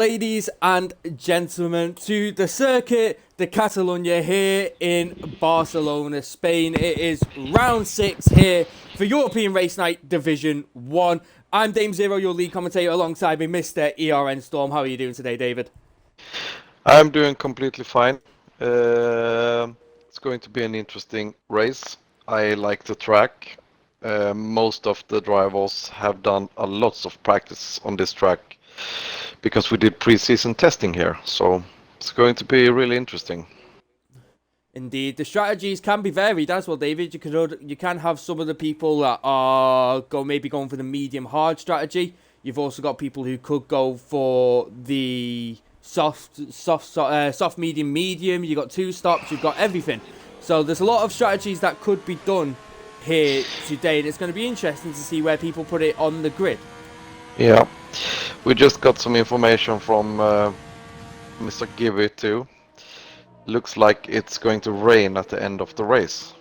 Ladies and gentlemen, to the circuit de Catalunya here in Barcelona, Spain. It is round 6 here for European Race Night Division 1. I'm Dame Zero, your lead commentator, alongside me, Mr. ERN Storm. How are you doing today, David? I'm doing completely fine. It's going to be an interesting race. I like the track. Most of the drivers have done a lots of practice on this track because we did pre-season testing here, so it's going to be really interesting. Indeed, the strategies can be varied as well, David. You can have some of the people that are maybe going for the medium hard strategy. You've also got people who could go for the soft medium. You got two stops. You've got everything. So there's a lot of strategies that could be done here today, and it's going to be interesting to see where people put it on the grid. Yeah, we just got some information from Mr. Gibby too. Looks like it's going to rain at the end of the race.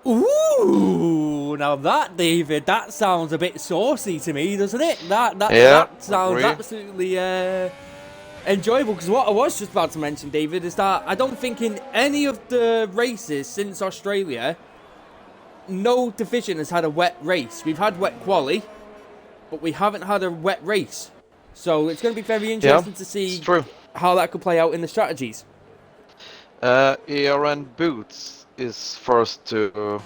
Ooh, now that, David, that sounds a bit saucy to me, doesn't it? That sounds agree. Absolutely enjoyable, because what I was just about to mention, David, is that I don't think in any of the races since Australia, no division has had a wet race. We've had wet quali, but we haven't had a wet race. So it's going to be very interesting to see how that could play out in the strategies. ERN Boots is first to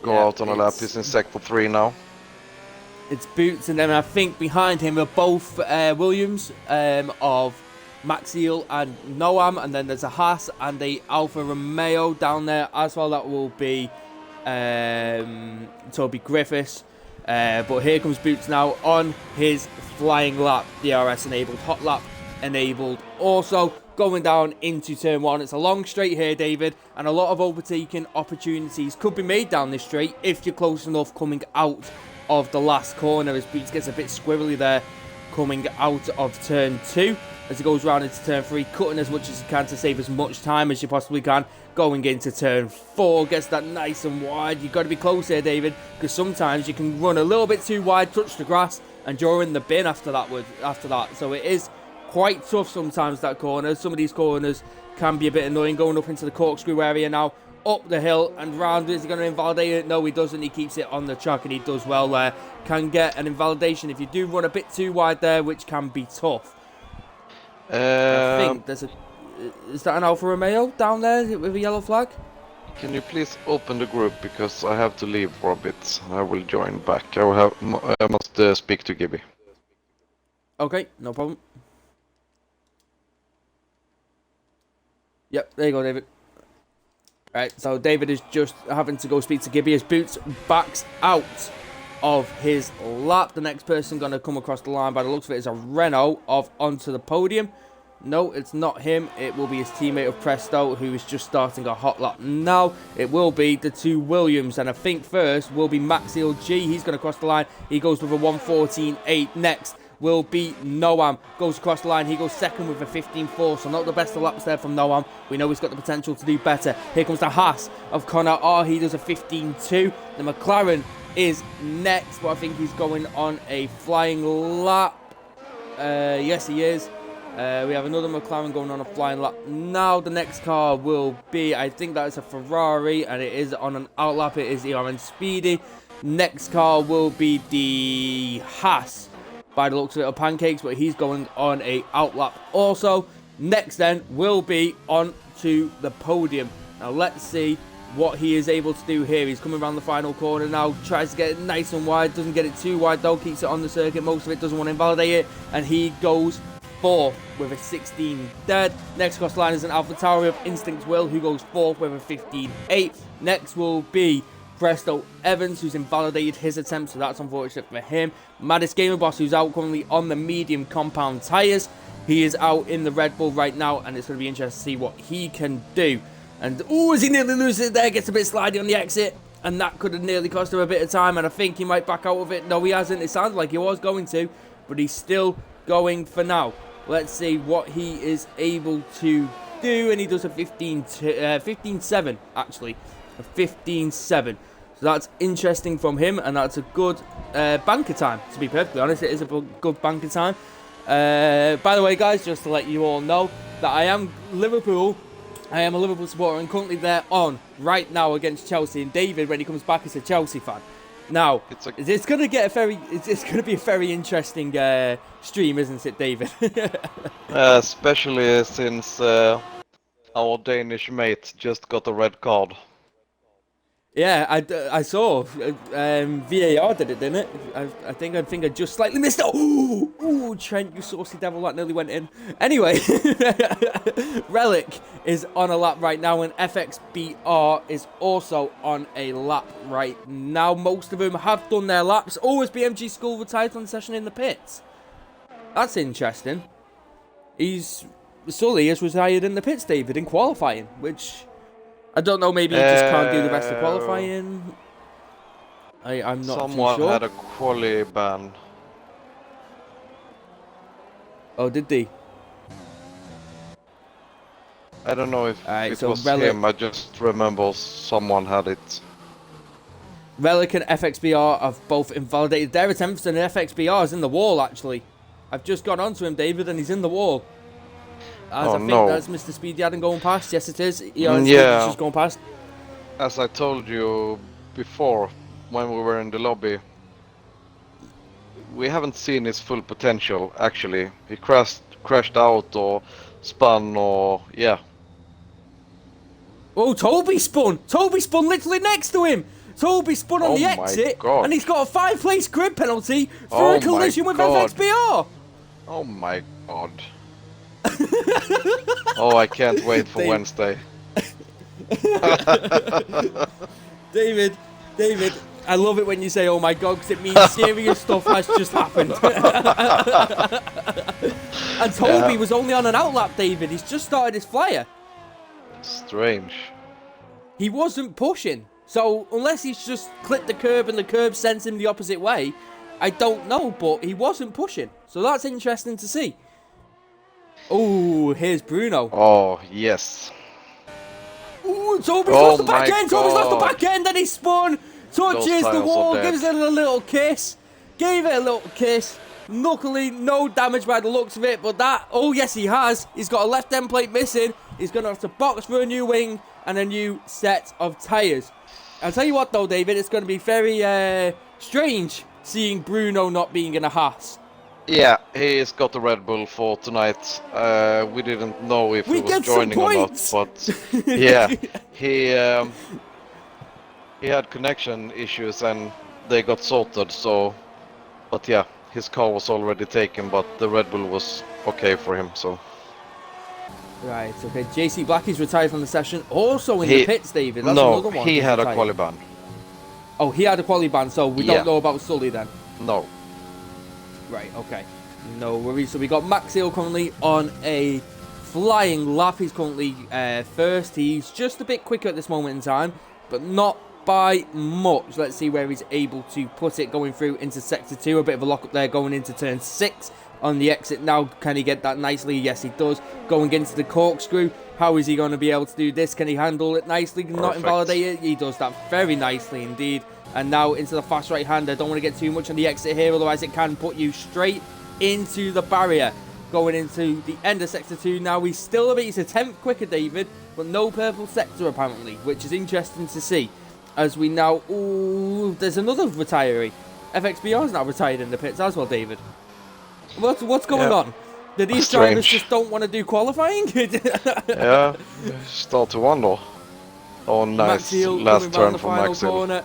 go out on a lap. He's in sector 3 now. It's Boots, and then I think behind him are both Williams of Maxiel and Noam, and then there's a Haas and a Alfa Romeo down there as well. That will be Toby Griffiths. But here comes Boots now on his flying lap. DRS enabled, hot lap enabled. Also going down into turn 1. It's a long straight here, David, and a lot of overtaking opportunities could be made down this straight if you're close enough coming out of the last corner, as Boots gets a bit squirrely there coming out of turn 2. As he goes round into turn 3, cutting as much as he can to save as much time as you possibly can. Going into turn 4, gets that nice and wide. You've got to be close here, David, because sometimes you can run a little bit too wide, touch the grass, and draw in the bin after that. So it is quite tough sometimes, that corner. Some of these corners can be a bit annoying. Going up into the corkscrew area now, up the hill and round. Is he going to invalidate it? No, he doesn't. He keeps it on the track, and he does well there. Can get an invalidation if you do run a bit too wide there, which can be tough. I think there's is that an Alfa Romeo down there with a yellow flag? Can you please open the group, because I have to leave for a bit. I will join back. I must speak to Gibby. Okay, no problem. Yep, there you go, David. Right, so David is just having to go speak to Gibby as Boots backs out of his lap. The next person going to come across the line by the looks of it is a Renault onto the podium. No, it's not him. It will be his teammate of Presto, who is just starting a hot lap now. It will be the two Williams, and I think first will be Maxiel G. He's going to cross the line. He goes with a 1:14.8. Next will be Noam. Goes across the line. He goes second with a 15.4. So not the best of laps there from Noam. We know he's got the potential to do better. Here comes the Haas of Connor R. He does a 15.2. The McLaren is next, but I think he's going on a flying lap. Yes, he is. We have another McLaren going on a flying lap. Now the next car will be, I think that is a Ferrari, and it is on an outlap. It is ERN Speedy. Next car will be the Haas, by the looks of it, of Pancakes, but he's going on a outlap also. Next then will be on to the podium. Now let's see what he is able to do here. He's coming around the final corner now, tries to get it nice and wide, doesn't get it too wide though, keeps it on the circuit, most of it, doesn't want to invalidate it, and he goes 4th with a 16 dead. Next across the line is an AlphaTauri of Instinct Will, who goes 4th with a 15.8. Next will be Presto Evans, who's invalidated his attempt, so that's unfortunate for him. Maddis Gamer Boss, who's out currently on the medium compound tyres. He is out in the Red Bull right now, and it's going to be interesting to see what he can do. And, as he nearly loses it there, gets a bit slidey on the exit, and that could have nearly cost him a bit of time, and I think he might back out of it. No, he hasn't. It sounds like he was going to, but he's still going for now. Let's see what he is able to do, and he does a 15.7, actually. A 15.7. So So that's interesting from him, and that's a good banker time, to be perfectly honest. It is a good banker time. By the way, guys, just to let you all know that I am Liverpool. I am a Liverpool supporter, and currently they're on right now against Chelsea. And David, when he comes back, is a Chelsea fan. Now, it's going to get it's going to be a very interesting stream, isn't it, David? Especially since our Danish mate just got a red card. Yeah, I saw VAR did it, didn't it? I think I just slightly missed it. Ooh, Trent, you saucy devil, that nearly went in. Anyway, Relic is on a lap right now, and FXBR is also on a lap right now. Most of them have done their laps. Is BMG School retired on the session in the pits? That's interesting. Sully is retired in the pits, David, in qualifying, which... I don't know, maybe he just can't do the rest of qualifying. I'm not too sure. Someone had a quali ban. Oh, did they? I don't know if it so was him, I just remember someone had it. Relic and FXBR have both invalidated their attempts, and FXBR is in the wall, actually. I've just gone onto him, David, and he's in the wall. I think that's Mr. Speedy Adam going past. Yes, it is. Yeah. Just going past. As I told you before, when we were in the lobby, we haven't seen his full potential, actually. He crashed out or spun or... yeah. Oh, Toby spun! Toby spun literally next to him! Toby spun on the exit, and he's got a 5-place grid penalty for a collision with FXBR! Oh my god. Oh, I can't wait for Wednesday. David, I love it when you say, oh my god, because it means serious stuff has just happened. And Toby was only on an outlap, David. He's just started his flyer. Strange. He wasn't pushing. So, unless he's just clipped the curb and the curb sends him the opposite way, I don't know, but he wasn't pushing. So that's interesting to see. Oh, here's Bruno. Oh, yes. Ooh, Toby's lost the back end. Toby's lost the back end, and he spun. Touches the wall, gives it a little kiss. Gave it a little kiss. Luckily, no damage by the looks of it, but that... oh, yes, he has. He's got a left end plate missing. He's going to have to box for a new wing and a new set of tyres. I'll tell you what, though, David, it's going to be very strange seeing Bruno not being in a Haas. Yeah, he's got the Red Bull for tonight. We didn't know if he was joining or not, but yeah, he had connection issues and they got sorted. So, but yeah, his car was already taken, but the Red Bull was okay for him. So. Right. Okay. JC Blackie's retired from the session. Also in the pits, David. That's another one. He had a quali ban. Oh, he had a quali ban. So we don't know about Sully then. No. Right, okay. No worries. So we got Max Hill currently on a flying lap. He's currently first. He's just a bit quicker at this moment in time, but not by much. Let's see where he's able to put it going through into Sector 2. A bit of a lock up there going into Turn 6 on the exit now. Can he get that nicely? Yes, he does. Going into the corkscrew. How is he going to be able to do this? Can he handle it nicely? Perfect. Not invalidate it? He does that very nicely indeed. And now into the fast right hand. I don't want to get too much on the exit here, otherwise it can put you straight into the barrier. Going into the end of Sector 2 now. He's still a bit, he's a tenth quicker, David, but no purple sector apparently, which is interesting to see. As we now, ooh, there's another retiree. FXBR is now retired in the pits as well, David. What's going on? Did these drivers just don't want to do qualifying? Yeah, start to wonder. Oh, nice last turn for Max Hill.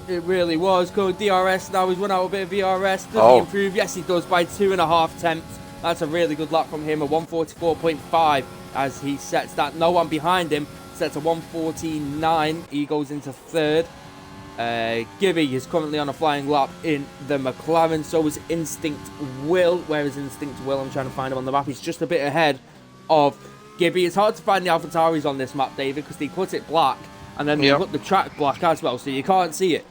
It really was. Going DRS now. He's run out a bit of VRS. Does he improve? Yes, he does by 2.5 tenths. That's a really good lap from him. A 144.5 as he sets that. No one behind him. Sets a 149. He goes into third. Gibby is currently on a flying lap in the McLaren. So is Instinct Will. Where is Instinct Will? I'm trying to find him on the map. He's just a bit ahead of Gibby. It's hard to find the AlphaTauris on this map, David, because they put it black. And then they put the track black as well, so you can't see it.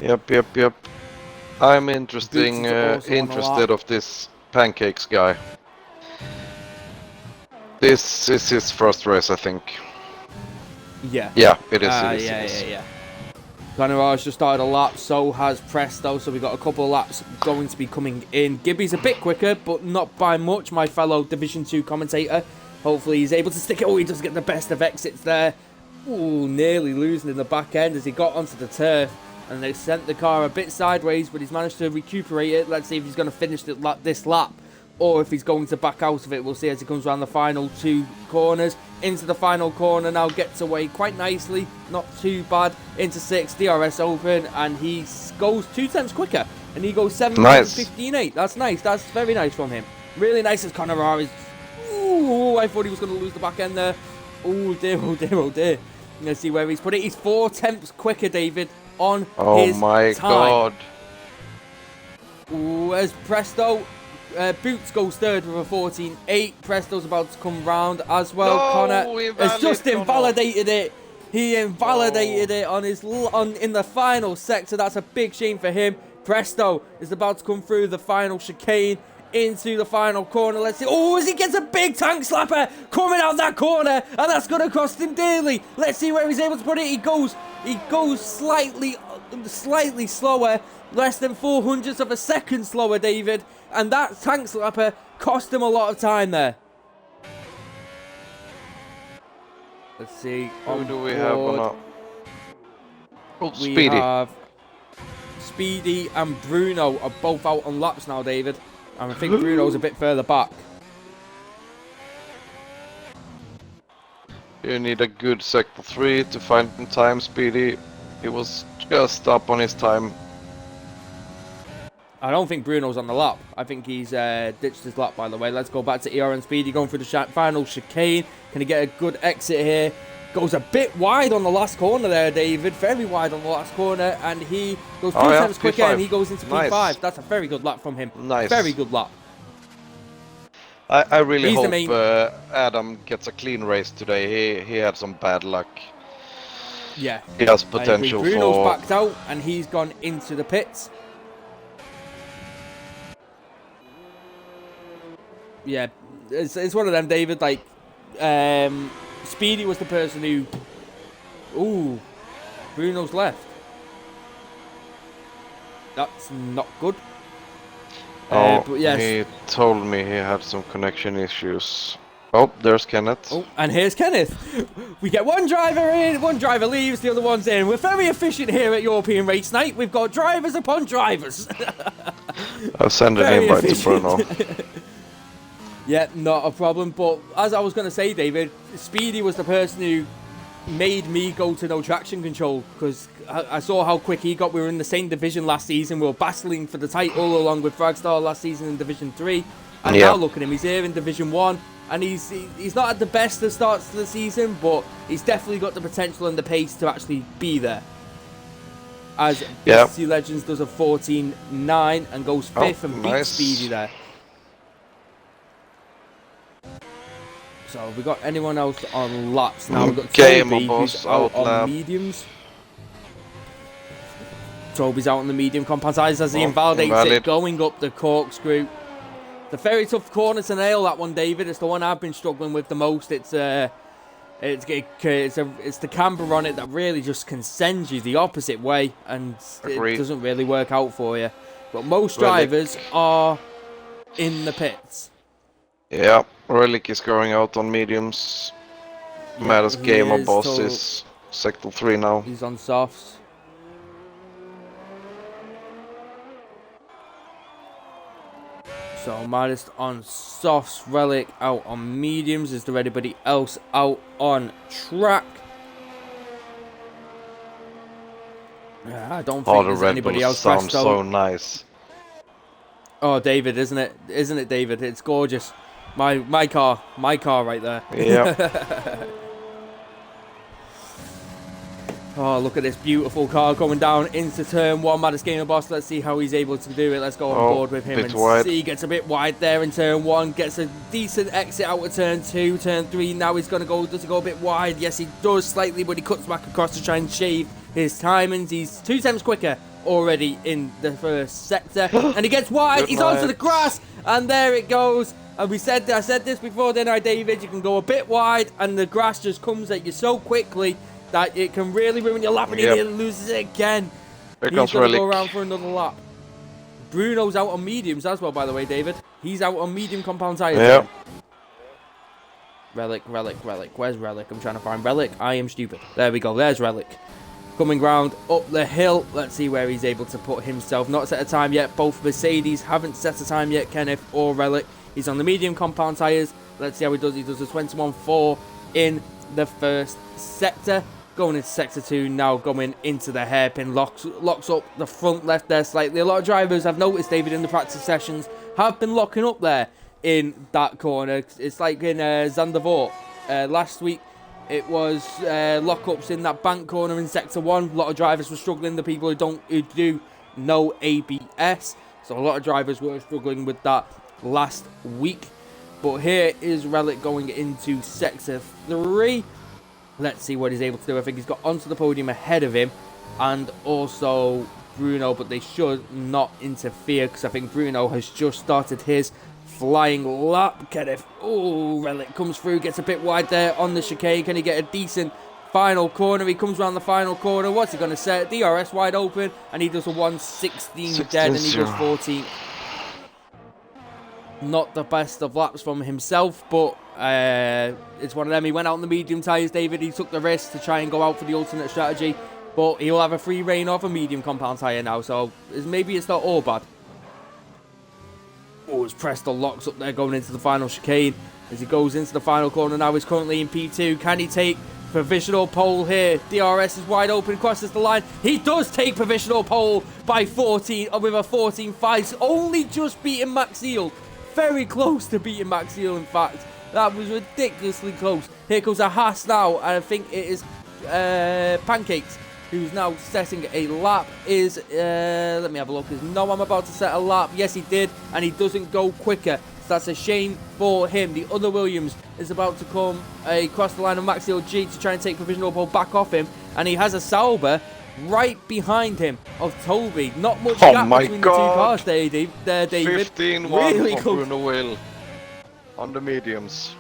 Yep. I'm interested of this Pancakes guy. This is his first race, I think. Yeah. Yeah, it is. Yeah. Connor's just started a lap, so has Presto, so we've got a couple of laps going to be coming in. Gibby's a bit quicker, but not by much, my fellow Division 2 commentator. Hopefully he's able to stick it. Oh, he does get the best of exits there. Ooh, nearly losing in the back end as he got onto the turf. And they sent the car a bit sideways, but he's managed to recuperate it. Let's see if he's going to finish this lap, or if he's going to back out of it. We'll see as he comes around the final 2 corners. Into the final corner now, gets away quite nicely, not too bad. Into 6, DRS open, and he goes 2 times quicker, and he goes 7:15.8. That's nice. That's very nice from him. Really nice as Connor is. Ooh, I thought he was going to lose the back end there. Oh dear, oh dear, oh dear. Let's see where he's put it. He's 4 tenths quicker, David, on his time. Oh my god. Ooh, as Presto. Boots goes third with a 14.8. Presto's about to come round as well. No, Connor has just invalidated it. He invalidated it in the final sector. That's a big shame for him. Presto is about to come through the final chicane into the final corner. Let's see. Oh, as he gets a big tank slapper coming out that corner, and that's going to cost him dearly. Let's see where he's able to put it. He goes slightly slower, less than 0.04 of a second slower, David. And that tank slapper cost him a lot of time there. Let's see. Who do we have on our... Oh, Speedy. We have Speedy and Bruno are both out on laps now, David. And I think Bruno's a bit further back. You need a good sector 3 to find time, Speedy. He was just up on his time. I don't think Bruno's on the lap. I think he's ditched his lap, by the way. Let's go back to ERN Speedy, going through the final chicane. Can he get a good exit here? Goes a bit wide on the last corner there, David. Very wide on the last corner. And he goes 2 times quicker, and he goes into P5. Nice. That's a very good lap from him. Nice. Very good lap. I really hope Adam gets a clean race today. He had some bad luck. Yeah. He has potential for... Bruno's backed out, and he's gone into the pits. Yeah, it's one of them, David. Like, Speedy was the person who... Ooh, Bruno's left. That's not good. But yes. He told me he had some connection issues. Oh, there's Kenneth. Oh, and here's Kenneth. We get one driver in, one driver leaves, the other one's in. We're very efficient here at European Race Night. We've got drivers upon drivers. I'll send an invite to Bruno. Yeah, not a problem. But as I was going to say, David, Speedy was the person who made me go to no traction control, because I saw how quick he got. We were in the same division last season. We were battling for the title along with Fragstar last season in Division 3. And now look at him. He's here in Division 1. And he's not at the best of starts to the season, but he's definitely got the potential and the pace to actually be there. As BC Legends does a 14.9 and goes 5th and beats Speedy there. So have we got anyone else on laps now? We've got Toby, who's out on mediums. Toby's out on the medium compound as he invalidates it, going up the corkscrew. The very tough corner to nail, that one, David. It's the one I've been struggling with the most. It's the camber on it that really just can send you the opposite way, and it doesn't really work out for you. But most drivers are in the pits. Yeah, Relic is going out on mediums. Maddest Gamer Boss is Sector 3 now. He's on softs. So Maddest on softs, Relic out on mediums. Is there anybody else out on track? I don't think there's anybody else. Sounds so nice. Oh, David, isn't it? Isn't it, David? It's gorgeous. My car right there. Yeah. Oh, look at this beautiful car going down into turn 1. Maddest Gamer Boss. Let's see how he's able to do it. Let's go on board with him and see. Gets a bit wide there in turn 1. Gets a decent exit out of turn 2. Turn 3. Now he's going to go. Does he go a bit wide? Yes, he does slightly, but he cuts back across to try and shave his timings. He's 2 times quicker already in the first sector. And he gets wide. He's onto the grass. And there it goes. And I said this before, didn't I, David? You can go a bit wide and the grass just comes at you so quickly. that it can really ruin your lap, and he loses it again. Here He's comes going to Relic. go around for another lap. Bruno's out on mediums as well, by the way, David. He's out on medium compound tyres. Yeah. Relic. Where's Relic? I'm trying to find Relic. I am stupid. There we go. There's Relic. Coming round up the hill. Let's see where he's able to put himself. Not set a time yet. Both Mercedes haven't set a time yet, Kenneth or Relic. He's on the medium compound tyres. Let's see how he does. He does a 21.4 in the first sector. Going into sector 2 now, going into the hairpin. Locks up the front left there slightly. A lot of drivers, I've noticed, David, in the practice sessions, have been locking up there in that corner. It's like in Zandvoort last week. It was lockups in that bank corner in sector 1. A lot of drivers were struggling. The people who do know ABS. So a lot of drivers were struggling with that last week. But here is Relic going into sector 3. Let's see what he's able to do. I think he's got onto the podium ahead of him and also Bruno, but they should not interfere because I think Bruno has just started his flying lap. Kenneth, oh, Relic comes through, gets a bit wide there on the chicane. Can he get a decent final corner? He comes around the final corner. What's he going to set? DRS wide open, and he does a 1:16 dead, and he goes 14. Not the best of laps from himself, but it's one of them. He went out on the medium tyres, David. He took the risk to try and go out for the alternate strategy, but he'll have a free reign of a medium compound tyre now, so maybe it's not all bad. Oh, as Presto locks up there going into the final chicane. As he goes into the final corner now, he's currently in P2. Can he take provisional pole here? DRS is wide open, crosses the line. He does take provisional pole by 14, with a 14.5, only just beating Max Eel. Very close to beating Max Eel, in fact. That was ridiculously close. Here comes a Haas now, and I think it is Pancakes, who's now setting a lap. Let me have a look. Is Noam about to set a lap? Yes, he did, and he doesn't go quicker. So that's a shame for him. The other Williams is about to come across the line of Max Eel G to try and take provisional pole back off him, and he has a Sauber right behind him of Toby. Not much gap between the two cars there, David. 15-1 really for Bruno Will on the mediums.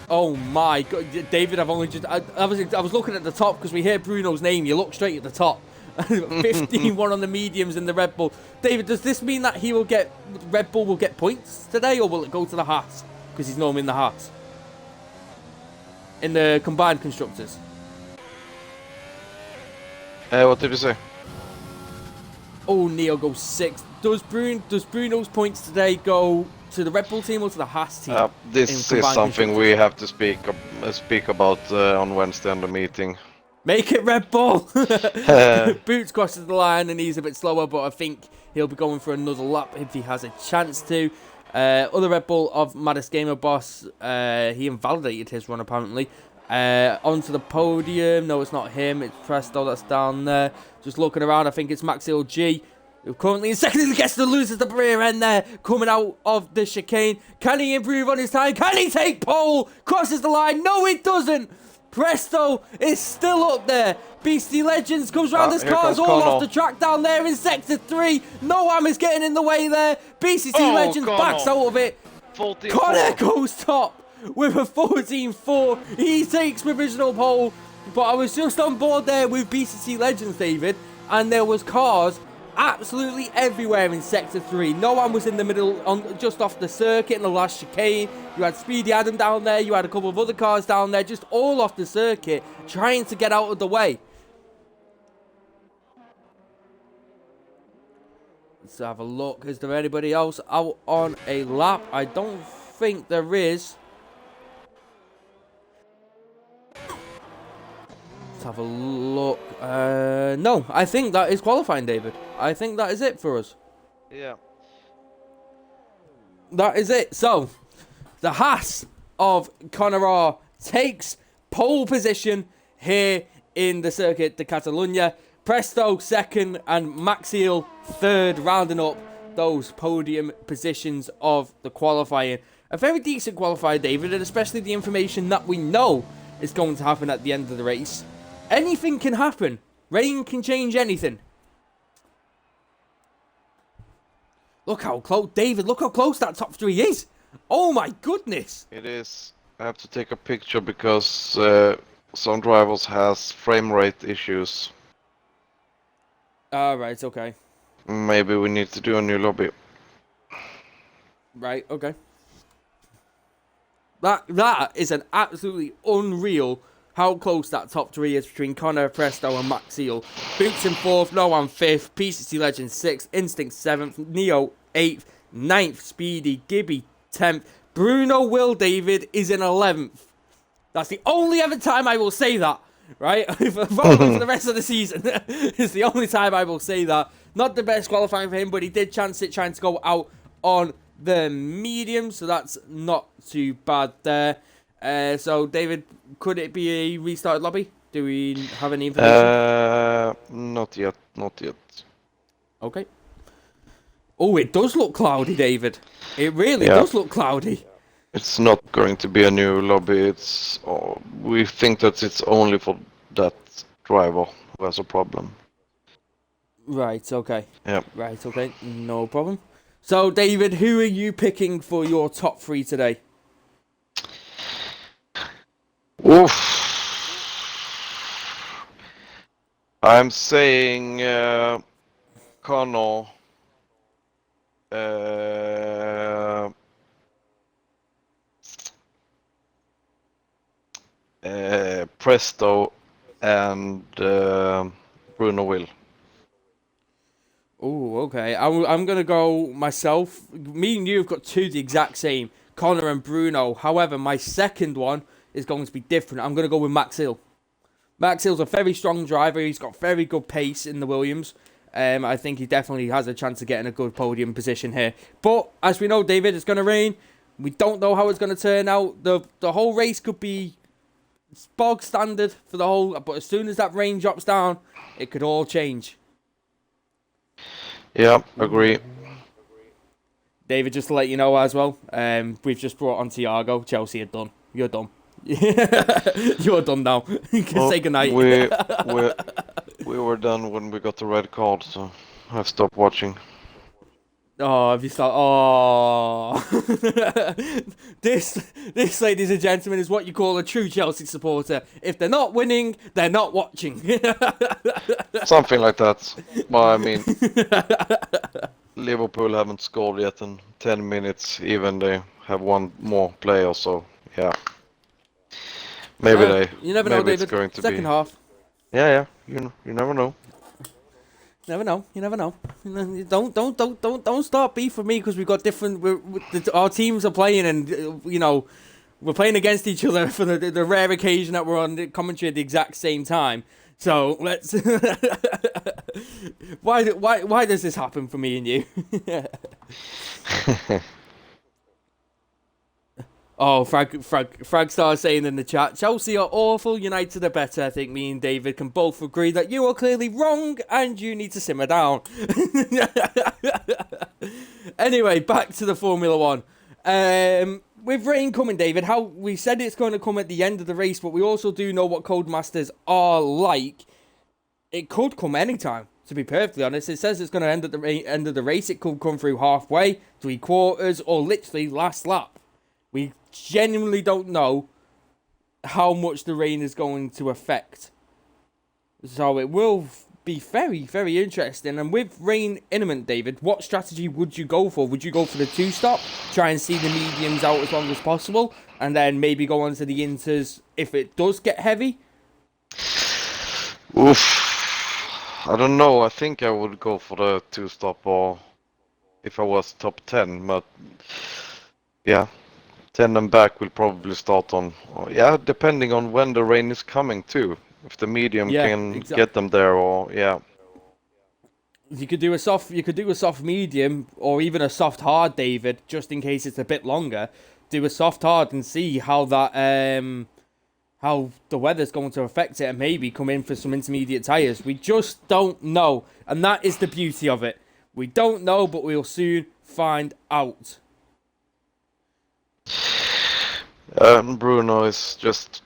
Oh my God, David! I've only just I was looking at the top because we hear Bruno's name. You look straight at the top. 15-1 on the mediums in the Red Bull. David, does this mean that Red Bull will get points today, or will it go to the Haas because he's normally in the Haas in the combined constructors? What did you say? Oh, Neo goes 6th. Does Bruno's points today go to the Red Bull team or to the Haas team? This is something we have to speak about on Wednesday in the meeting. Make it Red Bull! Boots crosses the line and he's a bit slower, but I think he'll be going for another lap if he has a chance to. Other Red Bull of Maddest Gamer Boss, he invalidated his run apparently. Onto the podium. No, it's not him. It's Presto that's down there. Just looking around, I think it's Max LG. Who currently in second. He gets to loses the rear end there. Coming out of the chicane. Can he improve on his time? Can he take pole? Crosses the line. No, it doesn't. Presto is still up there. Beastie Legends comes round. His car's all off the track down there in sector 3. Noam is getting in the way there. Beastie Legends backs out of it. Connor goes top with a 14.4. He takes provisional pole. But I was just on board there with BCC Legends, David, and there was cars absolutely everywhere in sector 3. No one was in the middle, just off the circuit in the last chicane. You had Speedy Adam down there. You had a couple of other cars down there, just all off the circuit, trying to get out of the way. Let's have a look. Is there anybody else out on a lap? I don't think there is. Have a look. No, I think that is qualifying, David. I think that is it for us. Yeah. That is it. So, the Haas of Connemara takes pole position here in the Circuit de Catalunya. Presto second and Maxiel third, rounding up those podium positions of the qualifying. A very decent qualifier, David, and especially the information that we know is going to happen at the end of the race. Anything can happen. Rain can change anything. Look how close, David, look how close that top 3 is. Oh my goodness. It is. I have to take a picture because some drivers has frame rate issues. Right, okay. Maybe we need to do a new lobby. Right, okay. That is an absolutely unreal how close that top three is between Connor, Presto, and Max Seal. Boots in 4th, Noam 5th, PCC Legend 6th, Instinct 7th, Neo 8th, 9th, Speedy, Gibby 10th, Bruno Will David is in 11th. That's the only other time I will say that, right? Probably for the rest of the season. It's the only time I will say that. Not the best qualifying for him, but he did chance it trying to go out on the medium, so that's not too bad there. So, David, could it be a restarted lobby? Do we have any information? Not yet, not yet. Okay. Oh, it does look cloudy, David. It really Yeah. does look cloudy. It's not going to be a new lobby. We think that it's only for that driver who has a problem. Right, okay. Yeah. Right, okay. No problem. So, David, who are you picking for your top 3 today? Oof. I'm saying Connor, Presto, and Bruno Will. Oh, okay. I'm going to go myself. Me and you have got 2 the exact same. Connor and Bruno. However, my second one is going to be different. I'm going to go with Max Hill. Max Hill's a very strong driver. He's got very good pace in the Williams. I think he definitely has a chance of getting a good podium position here. But, as we know, David, it's going to rain. We don't know how it's going to turn out. The whole race could be bog standard for the whole... But as soon as that rain drops down, it could all change. Yeah, agree. David, just to let you know as well, we've just brought on Thiago. Chelsea are done. You're done. You're done now. You can say goodnight. We were done when we got the red card, so I've stopped watching. Oh, have you started? Oh, this, ladies and gentlemen, is what you call a true Chelsea supporter. If they're not winning, they're not watching. Something like that. Well, I mean, Liverpool haven't scored yet in 10 minutes, even they have one more player, so yeah. Maybe You never know, it's David. going to Second be. half. Yeah, you never know. Never know. You never know. Don't start beef with me because we've got different. Our teams are playing, and we're playing against each other for the rare occasion that we're on the commentary at the exact same time. So let's. Why does this happen for me and you? Oh, Frag started saying in the chat, Chelsea are awful, United are better. I think me and David can both agree that you are clearly wrong and you need to simmer down. Anyway, back to the Formula One. With rain coming, David, how we said it's going to come at the end of the race, but we also do know what Codemasters are like. It could come anytime, to be perfectly honest. It says it's going to end at the end of the race. It could come through halfway, 3/4, or literally last lap. We genuinely don't know how much the rain is going to affect. So it will be very, very interesting. And with rain imminent, David, what strategy would you go for? Would you go for the 2-stop, try and see the mediums out as long as possible, and then maybe go on to the inters if it does get heavy? Oof. I don't know. I think I would go for the 2-stop or if I was top 10, but yeah. 10 and back will probably start on, depending on when the rain is coming too. If the medium can get them there, or you could do a soft medium or even a soft hard, David, just in case it's a bit longer. Do a soft hard and see how that how the weather's going to affect it, and maybe come in for some intermediate tires. We just don't know, and that is the beauty of it. We don't know, but we'll soon find out. Bruno is just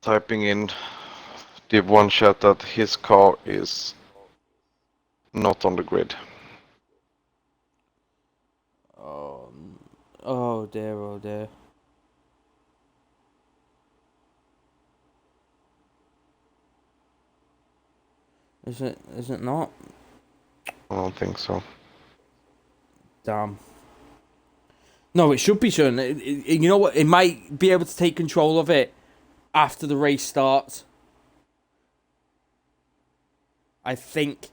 typing in Div 1 chat that his car is not on the grid. Oh dear, oh dear. Is it? Is it not? I don't think so. Damn. No, it should be shown. You know what? It might be able to take control of it after the race starts. I think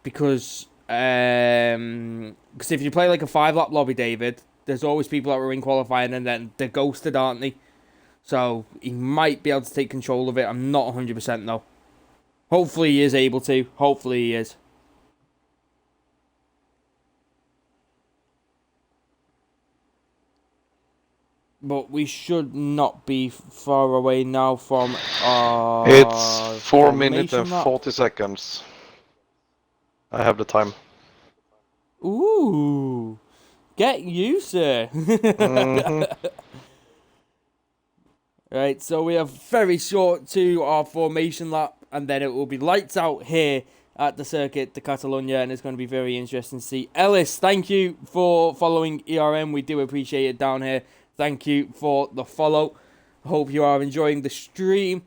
because if you play like a 5-lap lobby, David, there's always people that were in qualifying and then they're ghosted, aren't they? So he might be able to take control of it. I'm not 100% though. Hopefully he is able to. Hopefully he is. But we should not be far away now from It's 4 minutes and lap. 40 seconds. I have the time. Ooh. Get you, sir. Right, so we are very short to our formation lap, and then it will be lights out here at the Circuit de Catalunya, and it's going to be very interesting to see. Ellis, thank you for following ERN. We do appreciate it down here. Thank you for the follow. Hope you are enjoying the stream.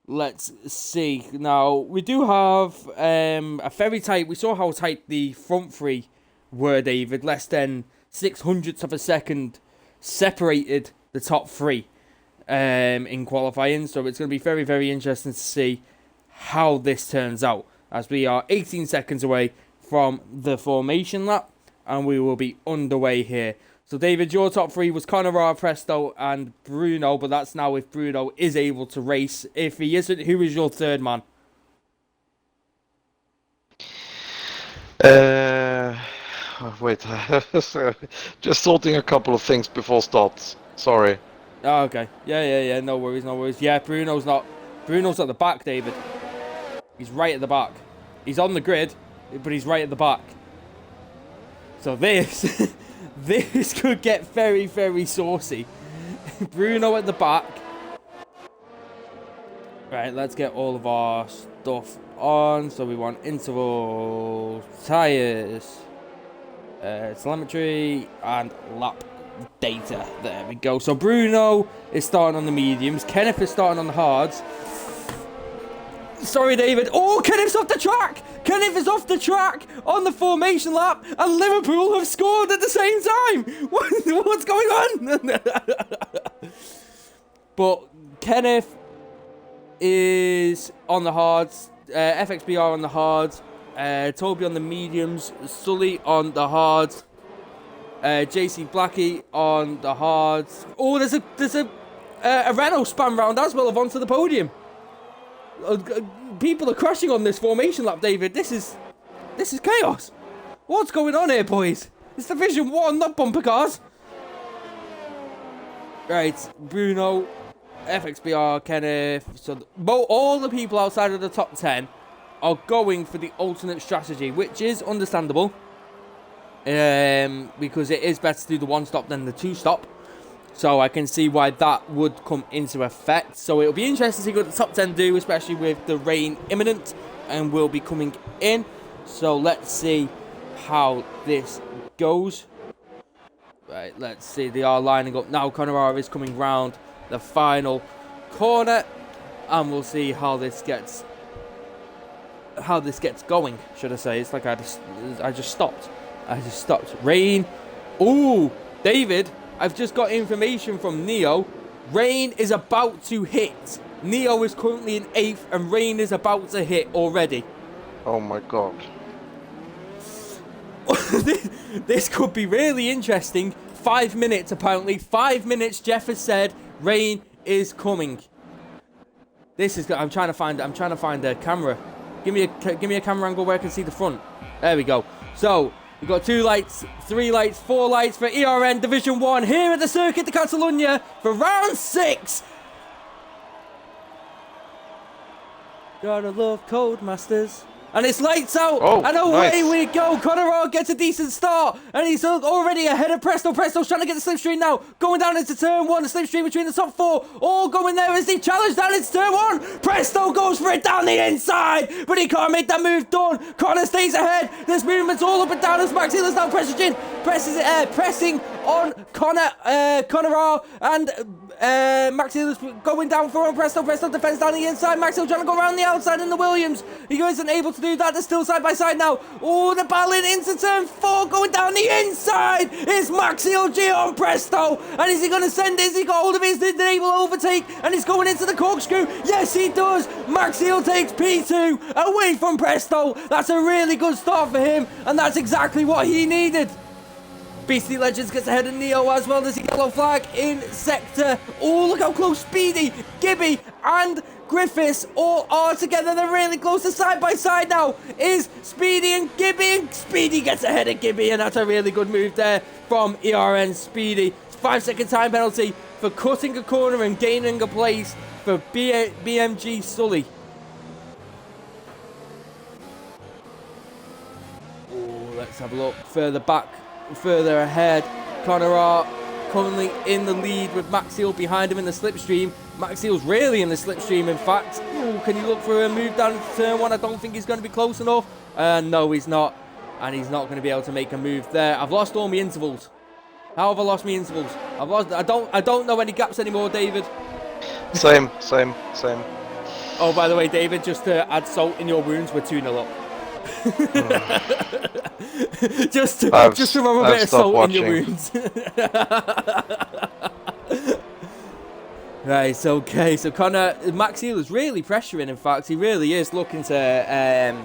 Let's see. Now, we do have a very tight... We saw how tight the front three were, David. Less than 600ths of a second separated the top three in qualifying. So it's going to be very, very interesting to see how this turns out, as we are 18 seconds away from the formation lap, and we will be underway here. So, David, your top three was Conor, Presto, and Bruno, but that's now if Bruno is able to race. If he isn't, who is your third man? Wait, just sorting a couple of things before starts. Sorry. Oh, okay. Yeah. No worries, no worries. Yeah, Bruno's at the back, David. He's right at the back. He's on the grid, but he's right at the back. So this... This could get very, very saucy. Bruno at the back. Right, let's get all of our stuff on. So we want interval, tyres, telemetry, and lap data. There we go. So Bruno is starting on the mediums. Kenneth is starting on the hards. Sorry, David. Oh, Kenneth's off the track! Kenneth is off the track on the formation lap, and Liverpool have scored at the same time! What's going on? But Kenneth is on the hards, FXBR on the hards, Toby on the mediums, Sully on the hards, JC Blackie on the hards. Oh, there's a Renault span round as well of onto the podium. People are crashing on this formation lap, David. This is chaos. What's going on here, boys? It's Division 1, not bumper cars. Right, Bruno, FXBR, Kenneth. So all the people outside of the top 10 are going for the alternate strategy, which is understandable. Because it is better to do the one stop than the two stop. So I can see why that would come into effect. So it'll be interesting to see what the top 10 do, especially with the rain imminent and will be coming in. So let's see how this goes. Right, let's see. They are lining up now. Conor is coming round the final corner, and we'll see how this gets going, should I say. It's like I just stopped. Rain. Ooh, David, I've just got information from Neo. Rain is about to hit. Neo is currently in 8th, and Rain is about to hit already. Oh my god. This could be really interesting. 5 minutes, apparently. 5 minutes, Jeff has said. Rain is coming. This is. I'm trying to find a camera. Give me a camera angle where I can see the front. There we go. So we've got 2 lights, 3 lights, 4 lights for ERN Division 1 here at the Circuit de Catalunya for round 6. Gotta love Codemasters. And it's lights out, oh, and away nice. we go. Conor gets a decent start, and he's already ahead of Presto. Presto's trying to get the slipstream now, going down into turn 1, the slipstream between the top 4, all going there as he challenged down into turn 1. Presto goes for it down the inside, but he can't make that move done. Conor stays ahead. There's movements all up and down as Max Healer's now pressing on Conor, and Max Hill is going down for him. Presto defense down the inside. Max Hill trying to go around the outside in the Williams. He isn't able to do that. They're still side by side now. Oh, the battling into turn 4, going down the inside. It's Max Hill, Gio on Presto. And is he going to send it? Has he got hold of his? Did they able overtake? And he's going into the corkscrew. Yes, he does. Max Hill takes P2 away from Presto. That's a really good start for him. And that's exactly what he needed. BC Legends gets ahead of Neo as well. There's a yellow flag in sector. Oh, look how close Speedy, Gibby, and Griffiths all are together. They're really close to side by side now. Is Speedy and Gibby, and Speedy gets ahead of Gibby, and that's a really good move there from ERN Speedy. 5-second time penalty for cutting a corner and gaining a place for BMG Sully. Oh, let's have a look further back. Further ahead, Connor are currently in the lead with Max Hill behind him in the slipstream. Max Hill's really in the slipstream, in fact. Ooh, can he look for a move down to turn 1? I don't think he's going to be close enough. No, he's not. And he's not going to be able to make a move there. I've lost all my intervals. How have I lost my intervals? I don't know any gaps anymore, David. Same. Oh, by the way, David, just to add salt in your wounds, we're 2-0 up. just to rub a bit of salt in your wounds. Right, okay. So Connor, Max Hill is really pressuring. In fact, he really is looking to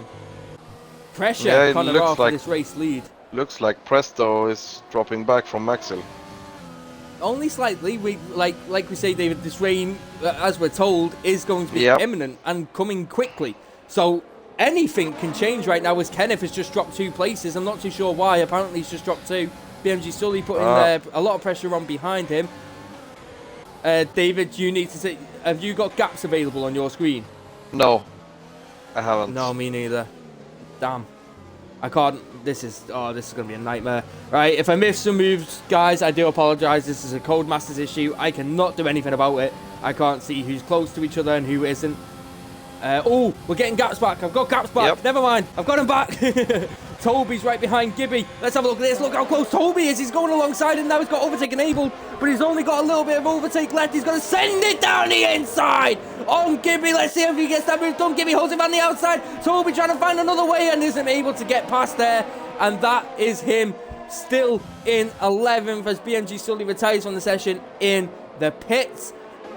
pressure Connor off for this race lead. Looks like Presto is dropping back from Max Hill. Only slightly. We like we say, David. This rain, as we're told, is going to be imminent and coming quickly. So anything can change right now, as Kenneth has just dropped 2 places. I'm not too sure why. Apparently he's just dropped 2. BMG Sully putting a lot of pressure on behind him. David, you need to say, have you got gaps available on your screen? No, I haven't. No, me neither. Damn. I can't. This is going to be a nightmare. Right, if I miss some moves, guys, I do apologise. This is a Codemasters issue. I cannot do anything about it. I can't see who's close to each other and who isn't. Oh, we're getting gaps back. I've got gaps back. Yep. Never mind. I've got him back. Toby's right behind Gibby. Let's have a look at this. Look how close Toby is. He's going alongside him now. He's got overtake enabled, but he's only got a little bit of overtake left. He's going to send it down the inside on Gibby. Let's see if he gets that move done. Gibby holds him on the outside. Toby trying to find another way and isn't able to get past there. And that is him still in 11th as BMG Sully retires from the session in the pits.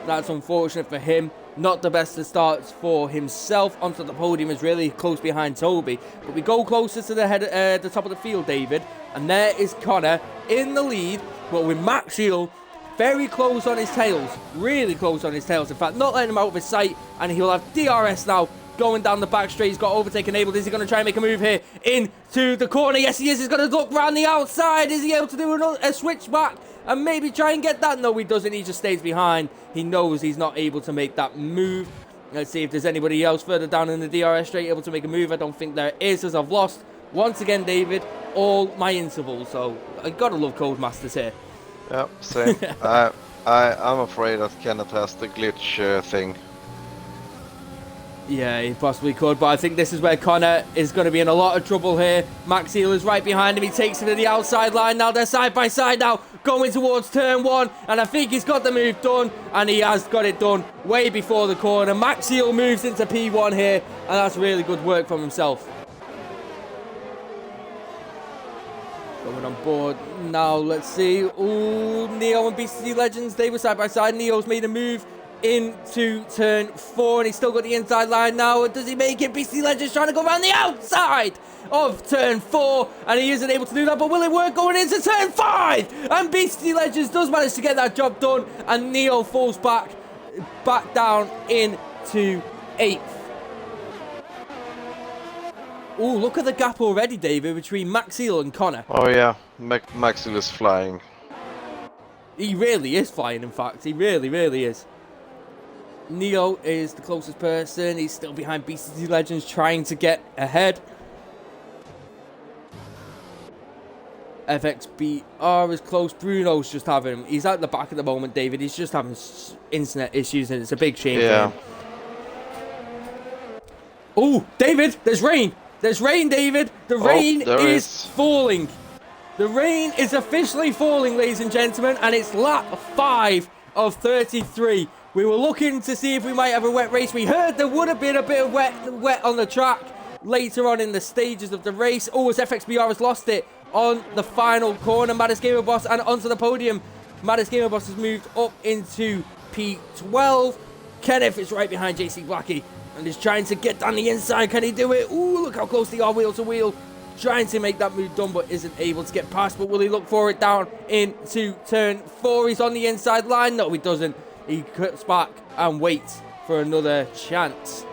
That's unfortunate for him. Not the best of starts for himself. Onto the podium is really close behind Toby. But we go closer to the top of the field, David. And there is Connor in the lead, but with Max Hill very close on his tails. Really close on his tails. In fact, not letting him out of his sight. And he'll have DRS now going down the back straight. He's got overtake enabled. Is he going to try and make a move here into the corner? Yes, he is. He's going to look around the outside. Is he able to do a switch back and maybe try and get that? No, he doesn't. He just stays behind. He knows he's not able to make that move. Let's see if there's anybody else further down in the DRS straight able to make a move. I don't think there is, as I've lost, once again, David, all my intervals. So I gotta love Codemasters here. Yep, same. I'm afraid that Kenneth has the glitch thing. Yeah, he possibly could, but I think this is where Connor is going to be in a lot of trouble here. Max Hill is right behind him. He takes him to the outside line now. They're side by side now, going towards turn 1, and I think he's got the move done, and he has got it done way before the corner. Max Hill moves into P1 here, and that's really good work from himself. Going on board now, let's see. Ooh, Neo and BCC Legends, they were side by side. Neo's made a move into turn 4, and he's still got the inside line now. Does he make it? BC Legends trying to go around the outside of turn 4, and he isn't able to do that, but will it work going into turn 5? And BC Legends does manage to get that job done, and Neo falls back down into 8th. Oh, look at the gap already, David, between Max Hill and Connor. Oh yeah, Max Hill is flying. He really is flying, in fact. He really, really is. Neo is the closest person. He's still behind BCC Legends, trying to get ahead. FXBR is close. Bruno's just having... He's at the back at the moment, David. He's just having internet issues, and it's a big shame for him. Oh, David, there's rain. There's rain, David. The rain is falling. The rain is officially falling, ladies and gentlemen, and it's lap 5 of 33. We were looking to see if we might have a wet race. We heard there would have been a bit of wet on the track later on in the stages of the race. Oh, as FXBR has lost it on the final corner. Maddest Gamer Boss and onto the podium. Maddest Gamer Boss has moved up into P12. Kenneth is right behind JC Blackie and is trying to get down the inside. Can he do it? Ooh, look how close they are wheel to wheel. Trying to make that move done, but isn't able to get past. But will he look for it down into turn 4? He's on the inside line. No, he doesn't. He cuts back and waits for another chance.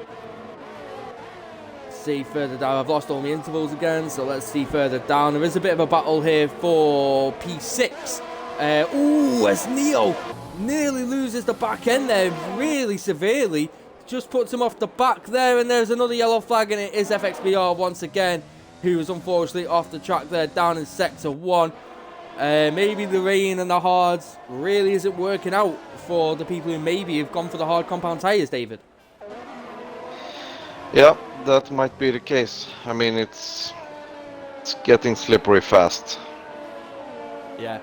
Let's see further down. I've lost all my intervals again, so let's see further down. There is a bit of a battle here for P6. Ooh, as Neo nearly loses the back end there really severely. Just puts him off the back there, and there's another yellow flag, and it is FXBR once again, who was unfortunately off the track there down in Sector 1. Maybe the rain and the hards really isn't working out for the people who maybe have gone for the hard compound tyres, David. Yeah, that might be the case. I mean, it's getting slippery fast. Yeah,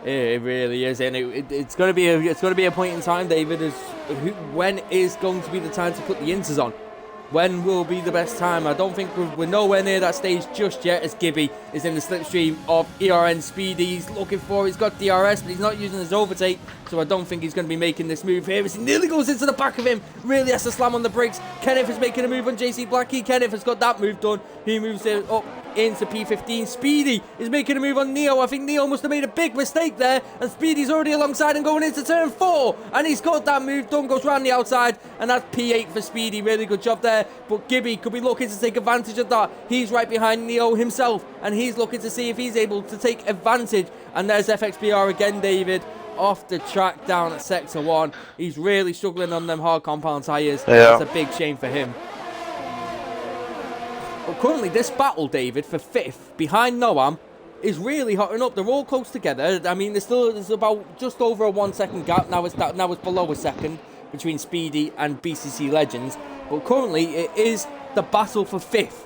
it really is, and it's going to be a point in time, David. When is going to be the time to put the inters on? When will be the best time? I don't think we're nowhere near that stage just yet, as Gibby is in the slipstream of ERN Speedy. He's looking for, he's got DRS, but he's not using his overtake, so I don't think he's going to be making this move here. As he nearly goes into the back of him, really has to slam on the brakes. Kenneth is making a move on JC Blackie. Kenneth has got that move done. He moves it up into P15. Speedy is making a move on Neo. I think Neo must have made a big mistake there, and Speedy's already alongside and going into turn 4, and he's got that move done, goes round the outside, and that's P8 for Speedy. Really good job there, but Gibby could be looking to take advantage of that. He's right behind Neo himself, and he's looking to see if he's able to take advantage, and there's FXBR again, David, off the track down at Sector 1. He's really struggling on them hard compound tyres. Yeah. That's a big shame for him. But currently, this battle, David, for 5th, behind Noam, is really hotting up. They're all close together. I mean, there's about just over a 1 second gap. Now it's below a second between Speedy and BCC Legends. But currently, it is the battle for 5th.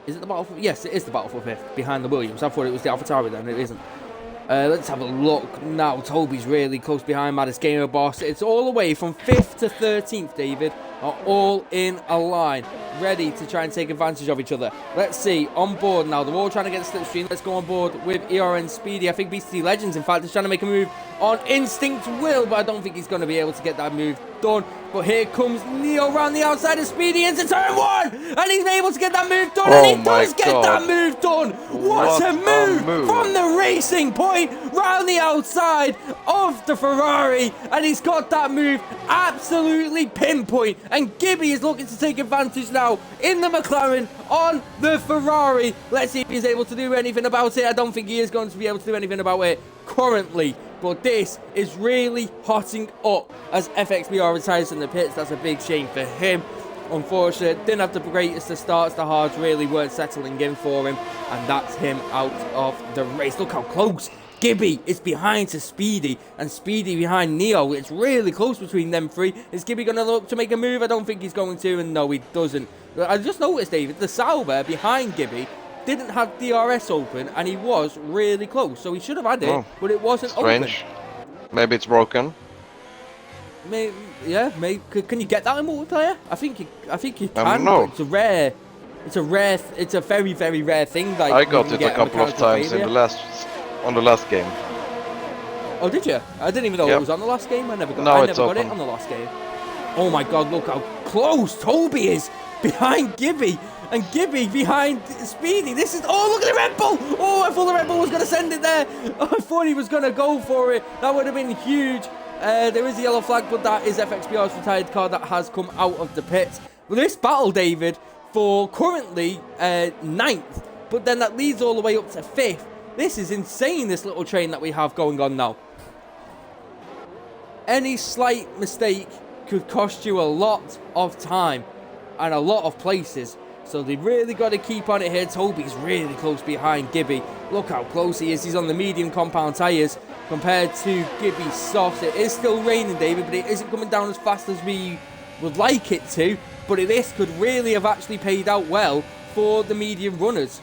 Is it the battle for... Yes, it is the battle for 5th, behind the Williams. I thought it was the AlphaTauri then. It isn't. Let's have a look now. Toby's really close behind Maddest Gamer Boss. It's all the way from 5th to 13th, David, are all in a line, ready to try and take advantage of each other. Let's see, on board now. They're all trying to get the slipstream. Let's go on board with ERN Speedy. I think BCT Legends, in fact, is trying to make a move on Instinct Will, but I don't think he's going to be able to get that move done. But here comes Neo around the outside of Speedy into turn 1, and he's able to get that move done, and he does get that move done. What a move from the racing point round the outside of the Ferrari, and he's got that move absolutely pinpoint, and Gibby is looking to take advantage now in the McLaren on the Ferrari. Let's see if he's able to do anything about it. I don't think he is going to be able to do anything about it currently, but this is really hotting up as FXBR retires in the pits. That's a big shame for him. Unfortunately, didn't have the greatest of starts. The hards really weren't settling in for him, and that's him out of the race. Look how close Gibby is behind to Speedy, and Speedy behind Neo. It's really close between them three. Is Gibby going to look to make a move? I don't think he's going to, and no, he doesn't. I just noticed, David, the Sauber behind Gibby didn't have DRS open, and he was really close, so he should have had it, but it wasn't strange. Open. Maybe it's broken. Maybe, yeah. Maybe can you get that in multiplayer? I think you can. I don't know. But it's a very, very rare thing. Like, I got it a couple of times in on the last game. Oh, did you? I didn't even know it was on the last game. I never got it on the last game. Oh my God! Look how close Toby is behind Gibby. And Gibby behind Speedy. This is... Oh, look at the Red Bull. Oh, I thought the Red Bull was going to send it there. Oh, I thought he was going to go for it. That would have been huge. There is a yellow flag, but that is FXBR's retired car that has come out of the pits. Well, this battle, David, for currently 9th, but then that leads all the way up to 5th. This is insane, this little train that we have going on now. Any slight mistake could cost you a lot of time and a lot of places. So they really got to keep on it here. Toby's really close behind Gibby. Look how close he is. He's on the medium compound tyres compared to Gibby's softs. It is still raining, David, but it isn't coming down as fast as we would like it to. But this could really have actually paid out well for the medium runners.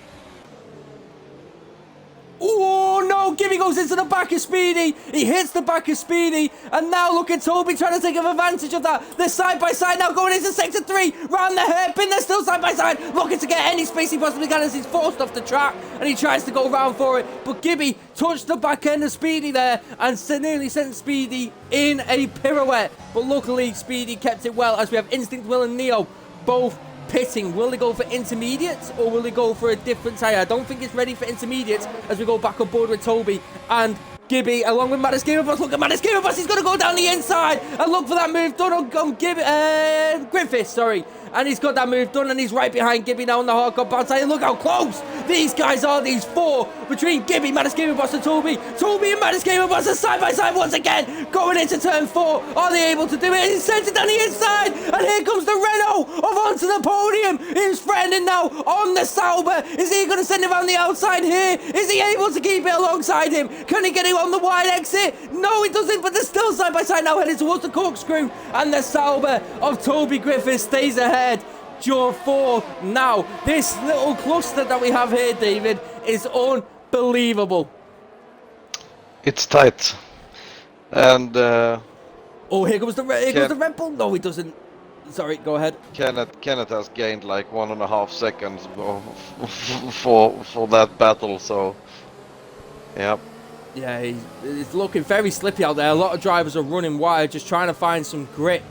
Oh, no, Gibby goes into the back of Speedy. He hits the back of Speedy. And now look at Toby trying to take advantage of that. They're side by side now going into sector 3. Round the hairpin. They're still side by side. Looking to get any space he possibly can as he's forced off the track. And he tries to go round for it. But Gibby touched the back end of Speedy there and nearly sent Speedy in a pirouette. But luckily, Speedy kept it well as we have Instinct, Will and Neo both pitting. Will they go for intermediates or will they go for a different tyre? I don't think it's ready for intermediates as we go back on board with Toby and Gibby along with Maddest Gamer Boss. Look at Maddest Gamer Boss. He's going to go down the inside and look for that move done on Griffiths, sorry. And he's got that move done and he's right behind Gibby now on the hardcore bounce. And look how close these guys are, these four, between Gibby, Maddest Gamer Boss and Toby. Toby and Maddest Gamer Boss are side by side once again, going into turn 4. Are they able to do it? He sends it down the inside. And here comes the Renault of onto the podium. He's threatening now on the Sauber. Is he going to send it around the outside here? Is he able to keep it alongside him? Can he get it on the wide exit? No, he doesn't, but they're still side by side now heading towards the corkscrew. And the Sauber of Toby Griffiths stays ahead. Jump 4 now. This little cluster that we have here, David, is unbelievable. It's tight. And oh, here goes the Red Bull. No, he doesn't. Sorry, go ahead. Kenneth has gained like 1.5 seconds for that battle, so yeah. Yeah, it's looking very slippy out there. A lot of drivers are running wide, just trying to find some grip.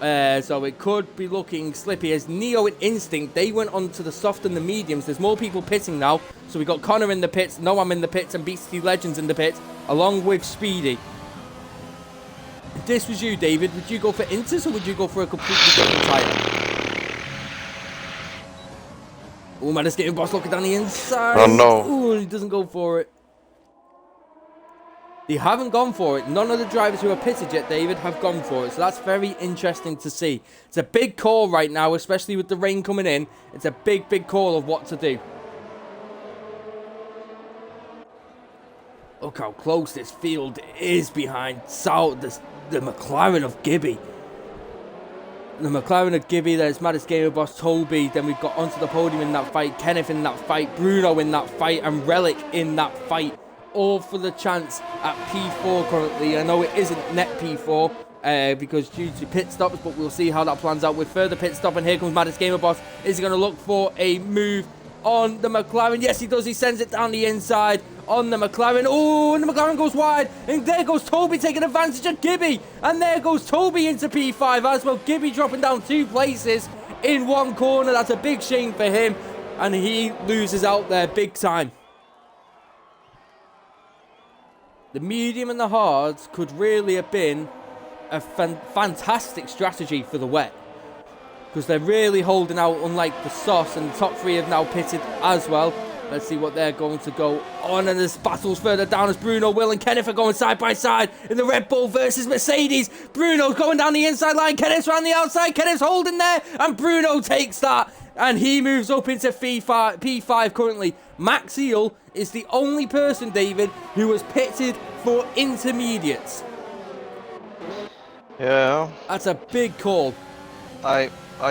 So it could be looking slippy as Neo and Instinct, they went on to the soft and the mediums. There's more people pitting now. So we got Connor in the pits, Noam in the pits, and Beastie Legends in the pits, along with Speedy. If this was you, David, would you go for Inters or would you go for a completely different tyre? Oh man, it's getting Boss looking down the inside. Oh no. Oh, he doesn't go for it. They haven't gone for it. None of the drivers who are pitted yet, David, have gone for it. So that's very interesting to see. It's a big call right now, especially with the rain coming in. It's a big, big call of what to do. Look how close this field is behind the McLaren of Gibby. The McLaren of Gibby, there's Maddest Gamer Boss, Toby. Then we've got onto the podium in that fight, Kenneth in that fight, Bruno in that fight, and Relic in that fight. All for the chance at P4 currently. I know it isn't net P4 because due to pit stops, but we'll see how that plans out with further pit stop. And here comes Maddest Gamer Boss. Is he going to look for a move on the McLaren? Yes, he does. He sends it down the inside on the McLaren. Oh, and the McLaren goes wide. And there goes Toby taking advantage of Gibby. And there goes Toby into P5 as well. Gibby dropping down 2 places in one corner. That's a big shame for him. And he loses out there big time. The medium and the hards could really have been a fantastic strategy for the wet. Because they're really holding out, unlike the sauce, and the top 3 have now pitted as well. Let's see what they're going to go on. And there's battles further down as Bruno, Will and Kenneth are going side by side in the Red Bull versus Mercedes. Bruno's going down the inside line. Kenneth's around the outside. Kenneth's holding there. And Bruno takes that. And he moves up into P5 currently. Max Eel is the only person, David, who was pitted for intermediates. Yeah. That's a big call. I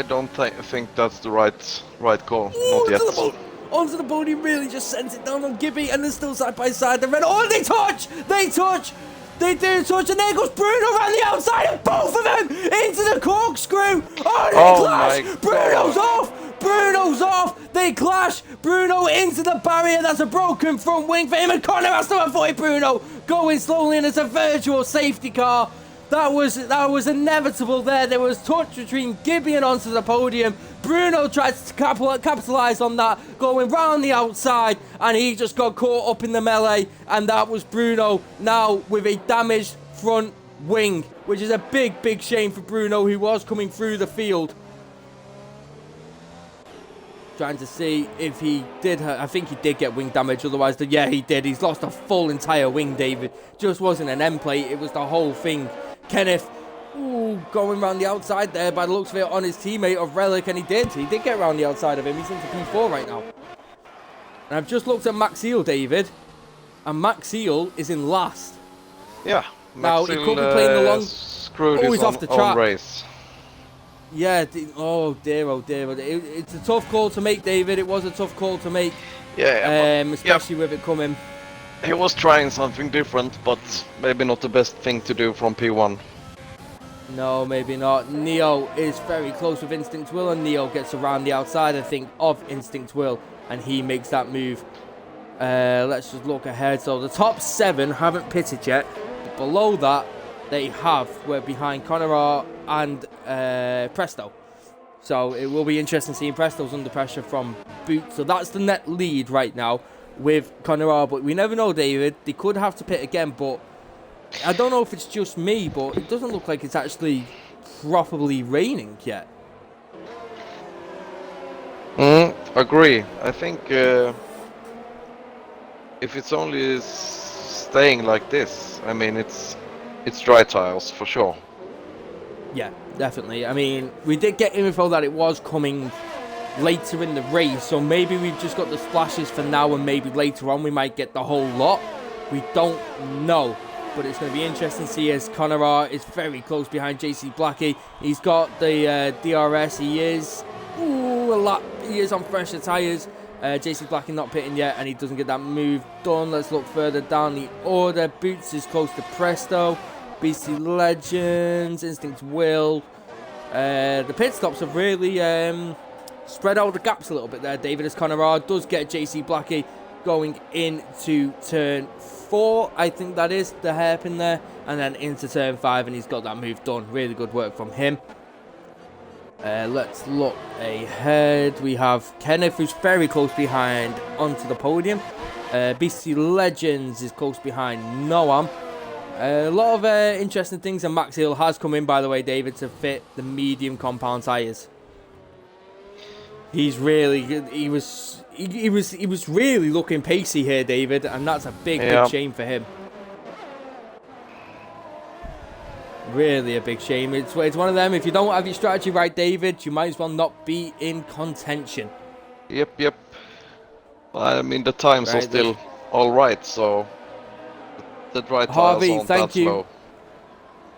don't think that's the right call. Ooh, not yet. Onto the podium, really just sends it down on Gibby, and they're still side by side. The red. Oh, they touch! They touch! They do touch, and there goes Bruno around the outside, and both of them into the corkscrew. Oh, they clash! Bruno's off! Bruno's off! They clash! Bruno into the barrier. That's a broken front wing for him, and Connor has to avoid Bruno going slowly, and it's a virtual safety car. That was inevitable there. There was touch between Gibby and onto the podium. Bruno tried to capitalise on that, going round the outside, and he just got caught up in the melee, and that was Bruno now with a damaged front wing, which is a big, big shame for Bruno, who was coming through the field. Trying to see if he did. I think he did get wing damage, otherwise, yeah, he did. He's lost a full entire wing, David. Just wasn't an end plate, it was the whole thing. Kenneth, ooh, going around the outside there by the looks of it on his teammate of Relic, and he did get around the outside of him. He's into P4 right now. And I've just looked at Max Eel, David, and Max Eel is in last. Yeah. Now, he could be playing the long... Screwed he's off the track. Race. Yeah, oh dear, oh dear. It's a tough call to make, David. It was a tough call to make. Yeah. Especially with it coming. He was trying something different, but maybe not the best thing to do from P1. No, maybe not. Neo is very close with Instinct Will, and Neo gets around the outside, I think, of Instinct Will, and he makes that move. Let's just look ahead. So the top 7 haven't pitted yet. But below that, they have. We're behind Conor and Presto. So it will be interesting seeing Presto's under pressure from Boots. So that's the net lead right now with Conor. But we never know, David. They could have to pit again, but I don't know if it's just me, but it doesn't look like it's actually properly raining yet. Agree. I think if it's only staying like this, I mean, it's dry tires for sure. Yeah, definitely. I mean, we did get info that it was coming later in the race, so maybe we've just got the splashes for now, and maybe later on we might get the whole lot. We don't know, but it's going to be interesting to see as Conor is very close behind JC Blackie. He's got the DRS. He is He is on fresher tyres. JC Blackie not pitting yet, and he doesn't get that move done. Let's look further down the order. Boots is close to Presto. BC Legends, Instinct Will. The pit stops have really spread out the gaps a little bit there. David as Conor does get JC Blackie going into turn 4. I think that is the hairpin there. And then into turn 5, and he's got that move done. Really good work from him. Let's look ahead. We have Kenneth, who's very close behind onto the podium. BC Legends is close behind Noam. A lot of interesting things, and Max Hill has come in, by the way, David, to fit the medium compound tyres. He's really good. He was really looking pacey here, David, and that's a big shame for him. Really a big shame. It's one of them. If you don't have your strategy right, David, you might as well not be in contention. Yep. I mean, the times are still all right, so the dry tires aren't that slow.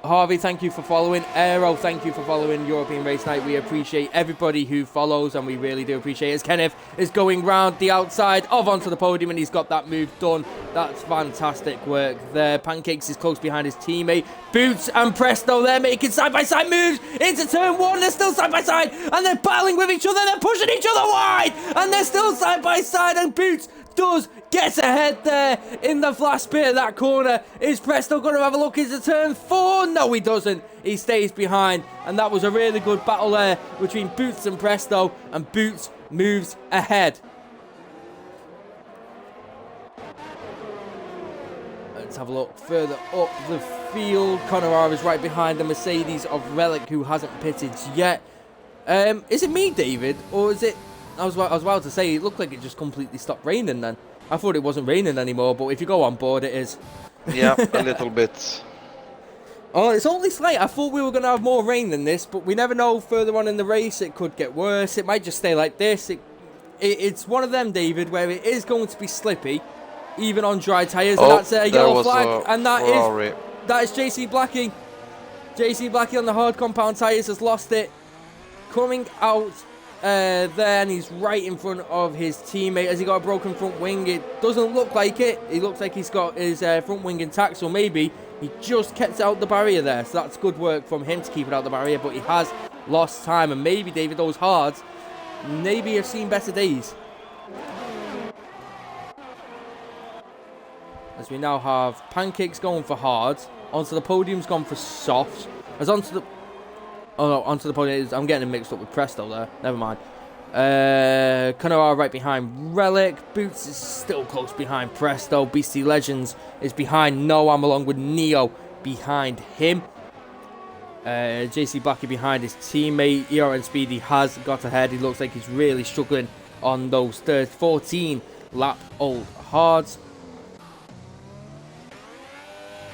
Harvey, thank you for following. Aero, thank you for following European Race Night. We appreciate everybody who follows, and we really do appreciate it. As Kenneth is going round the outside of onto the podium, and he's got that move done. That's fantastic work there. Pancakes is close behind his teammate. Boots and Presto, they're making side-by-side moves into turn 1. They're still side-by-side, and they're battling with each other. They're pushing each other wide, and they're still side-by-side, and Boots does get ahead there in the last bit of that corner. Is Presto going to have a look into turn 4? No, he doesn't. He stays behind, and that was a really good battle there between Boots and Presto, and Boots moves ahead. Let's have a look further up the field. Conor is right behind the Mercedes of Relic, who hasn't pitted yet. Is it me, David, or is it... I was about to say, it looked like it just completely stopped raining then. I thought it wasn't raining anymore, but if you go on board, it is. Yeah, a little bit. Oh, it's only slight. I thought we were going to have more rain than this, but we never know. Further on in the race, it could get worse. It might just stay like this. It's one of them, David, where it is going to be slippy, even on dry tyres. And that's a yellow flag, and that is JC Blackie. JC Blackie on the hard compound tyres has lost it. Coming out there, and he's right in front of his teammate. Has he got a broken front wing? It doesn't look like it. It looks like he's got his front wing intact, so maybe he just kept out the barrier there. So that's good work from him to keep it out the barrier, but he has lost time, and maybe, David, those hards maybe have seen better days. As we now have Pancakes going for hards. Onto the podium's gone for softs. Oh no, onto the podium. I'm getting it mixed up with Presto there. Never mind. Conor right behind Relic. Boots is still close behind Presto. BC Legends is behind Noam, along with Neo behind him. JC Blackie behind his teammate. ERN Speedy has got ahead. He looks like he's really struggling on those 14 lap old hards.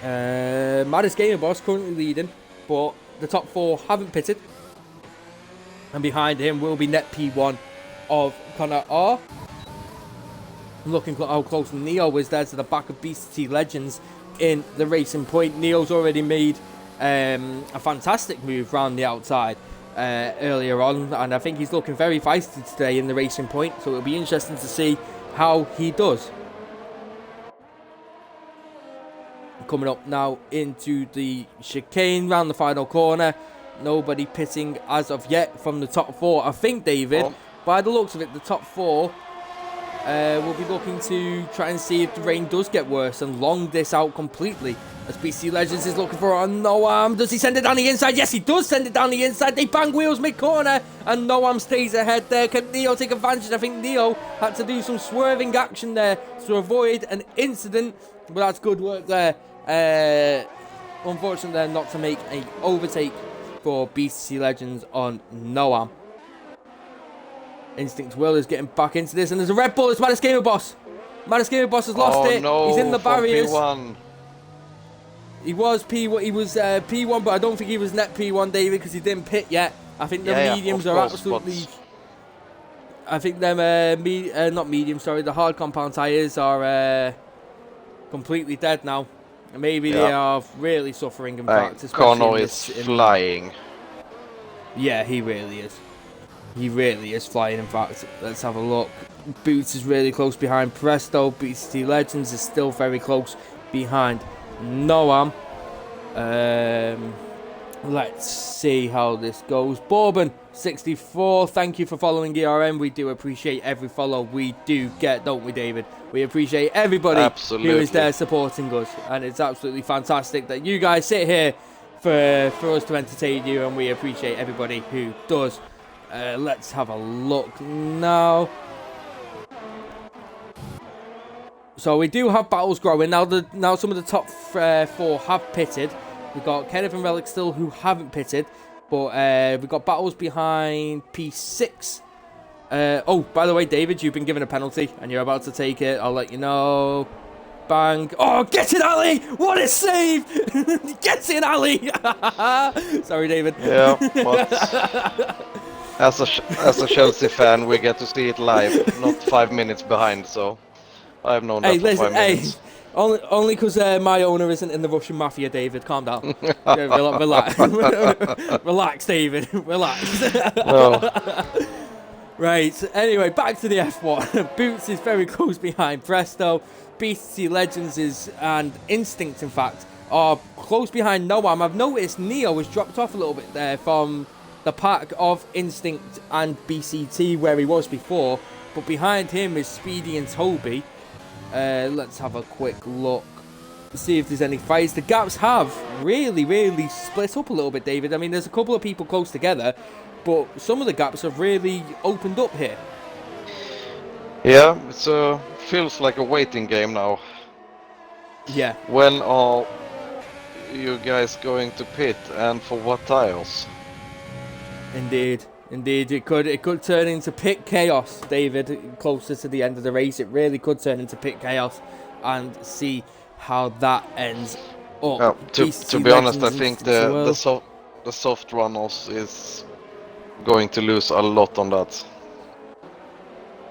Maddest Gamer Boss currently leading, but the top 4 haven't pitted. And behind him will be net P1 of Conor R. Looking how close Neo is there to the back of BCT Legends in the Racing Point. Neo's already made a fantastic move round the outside earlier on, and I think he's looking very feisty today in the Racing Point, so it'll be interesting to see how he does. Coming up now into the chicane round the final corner. Nobody pitting as of yet from the top 4. I think, David, by the looks of it, the top 4 will be looking to try and see if the rain does get worse and long this out completely. As BC Legends is looking for a Noam. Does he send it down the inside? Yes, he does send it down the inside. They bang wheels mid-corner, and Noam stays ahead there. Can Neo take advantage? I think Neo had to do some swerving action there to avoid an incident, but that's good work there. Unfortunately, not to make an overtake for BC Legends on Noam. Instinct Will is getting back into this, and there's a Red Bull. It's Maddest Gamer Boss. Maddest Gamer Boss has lost it. No, he's in the barriers. P1. He was P1. He was P1, but I don't think he was net P1, David, because he didn't pit yet. I think the mediums are absolutely. I think them not medium. Sorry, the hard compound tires are completely dead now. Maybe they are really suffering. In fact, Connor is flying. Yeah, he really is. He really is flying, in fact. Let's have a look. Boots is really close behind Presto. BCT Legends is still very close behind Noam. Let's see how this goes. Bourbon64, thank you for following ERN. We do appreciate every follow we do get, don't we, David? We appreciate everybody who is there supporting us. And it's absolutely fantastic that you guys sit here for us to entertain you, and we appreciate everybody who does. Let's have a look now. So we do have battles growing now. Some of the top 4 have pitted. We've got Kenneth and Relic still who haven't pitted, but we've got battles behind P6. Oh, by the way, David, you've been given a penalty and you're about to take it. I'll let you know. Bang. Oh, get it, Ali! What a save! Get it, Ali! Sorry, David. Yeah, but as a Chelsea fan, we get to see it live, not 5 minutes behind, so I've known that for 5 minutes. Only because my owner isn't in the Russian mafia, David. Calm down. Relax. Relax, David. Relax. No. Right, anyway, back to the F1. Boots is very close behind Presto. BC Legends and Instinct, in fact, are close behind Noam. I've noticed Neo has dropped off a little bit there from the pack of Instinct and BCT where he was before. But behind him is Speedy and Toby. Let's have a quick look. See if there's any fights. The gaps have really split up a little bit, David. I mean, there's a couple of people close together, but some of the gaps have really opened up here. Yeah, it feels like a waiting game now. Yeah. When are you guys going to pit, and for what tires? Indeed, it could turn into pit chaos, David. Closer to the end of the race, it really could turn into pit chaos, and see how that ends up. To be honest, I think the soft runners is going to lose a lot on that.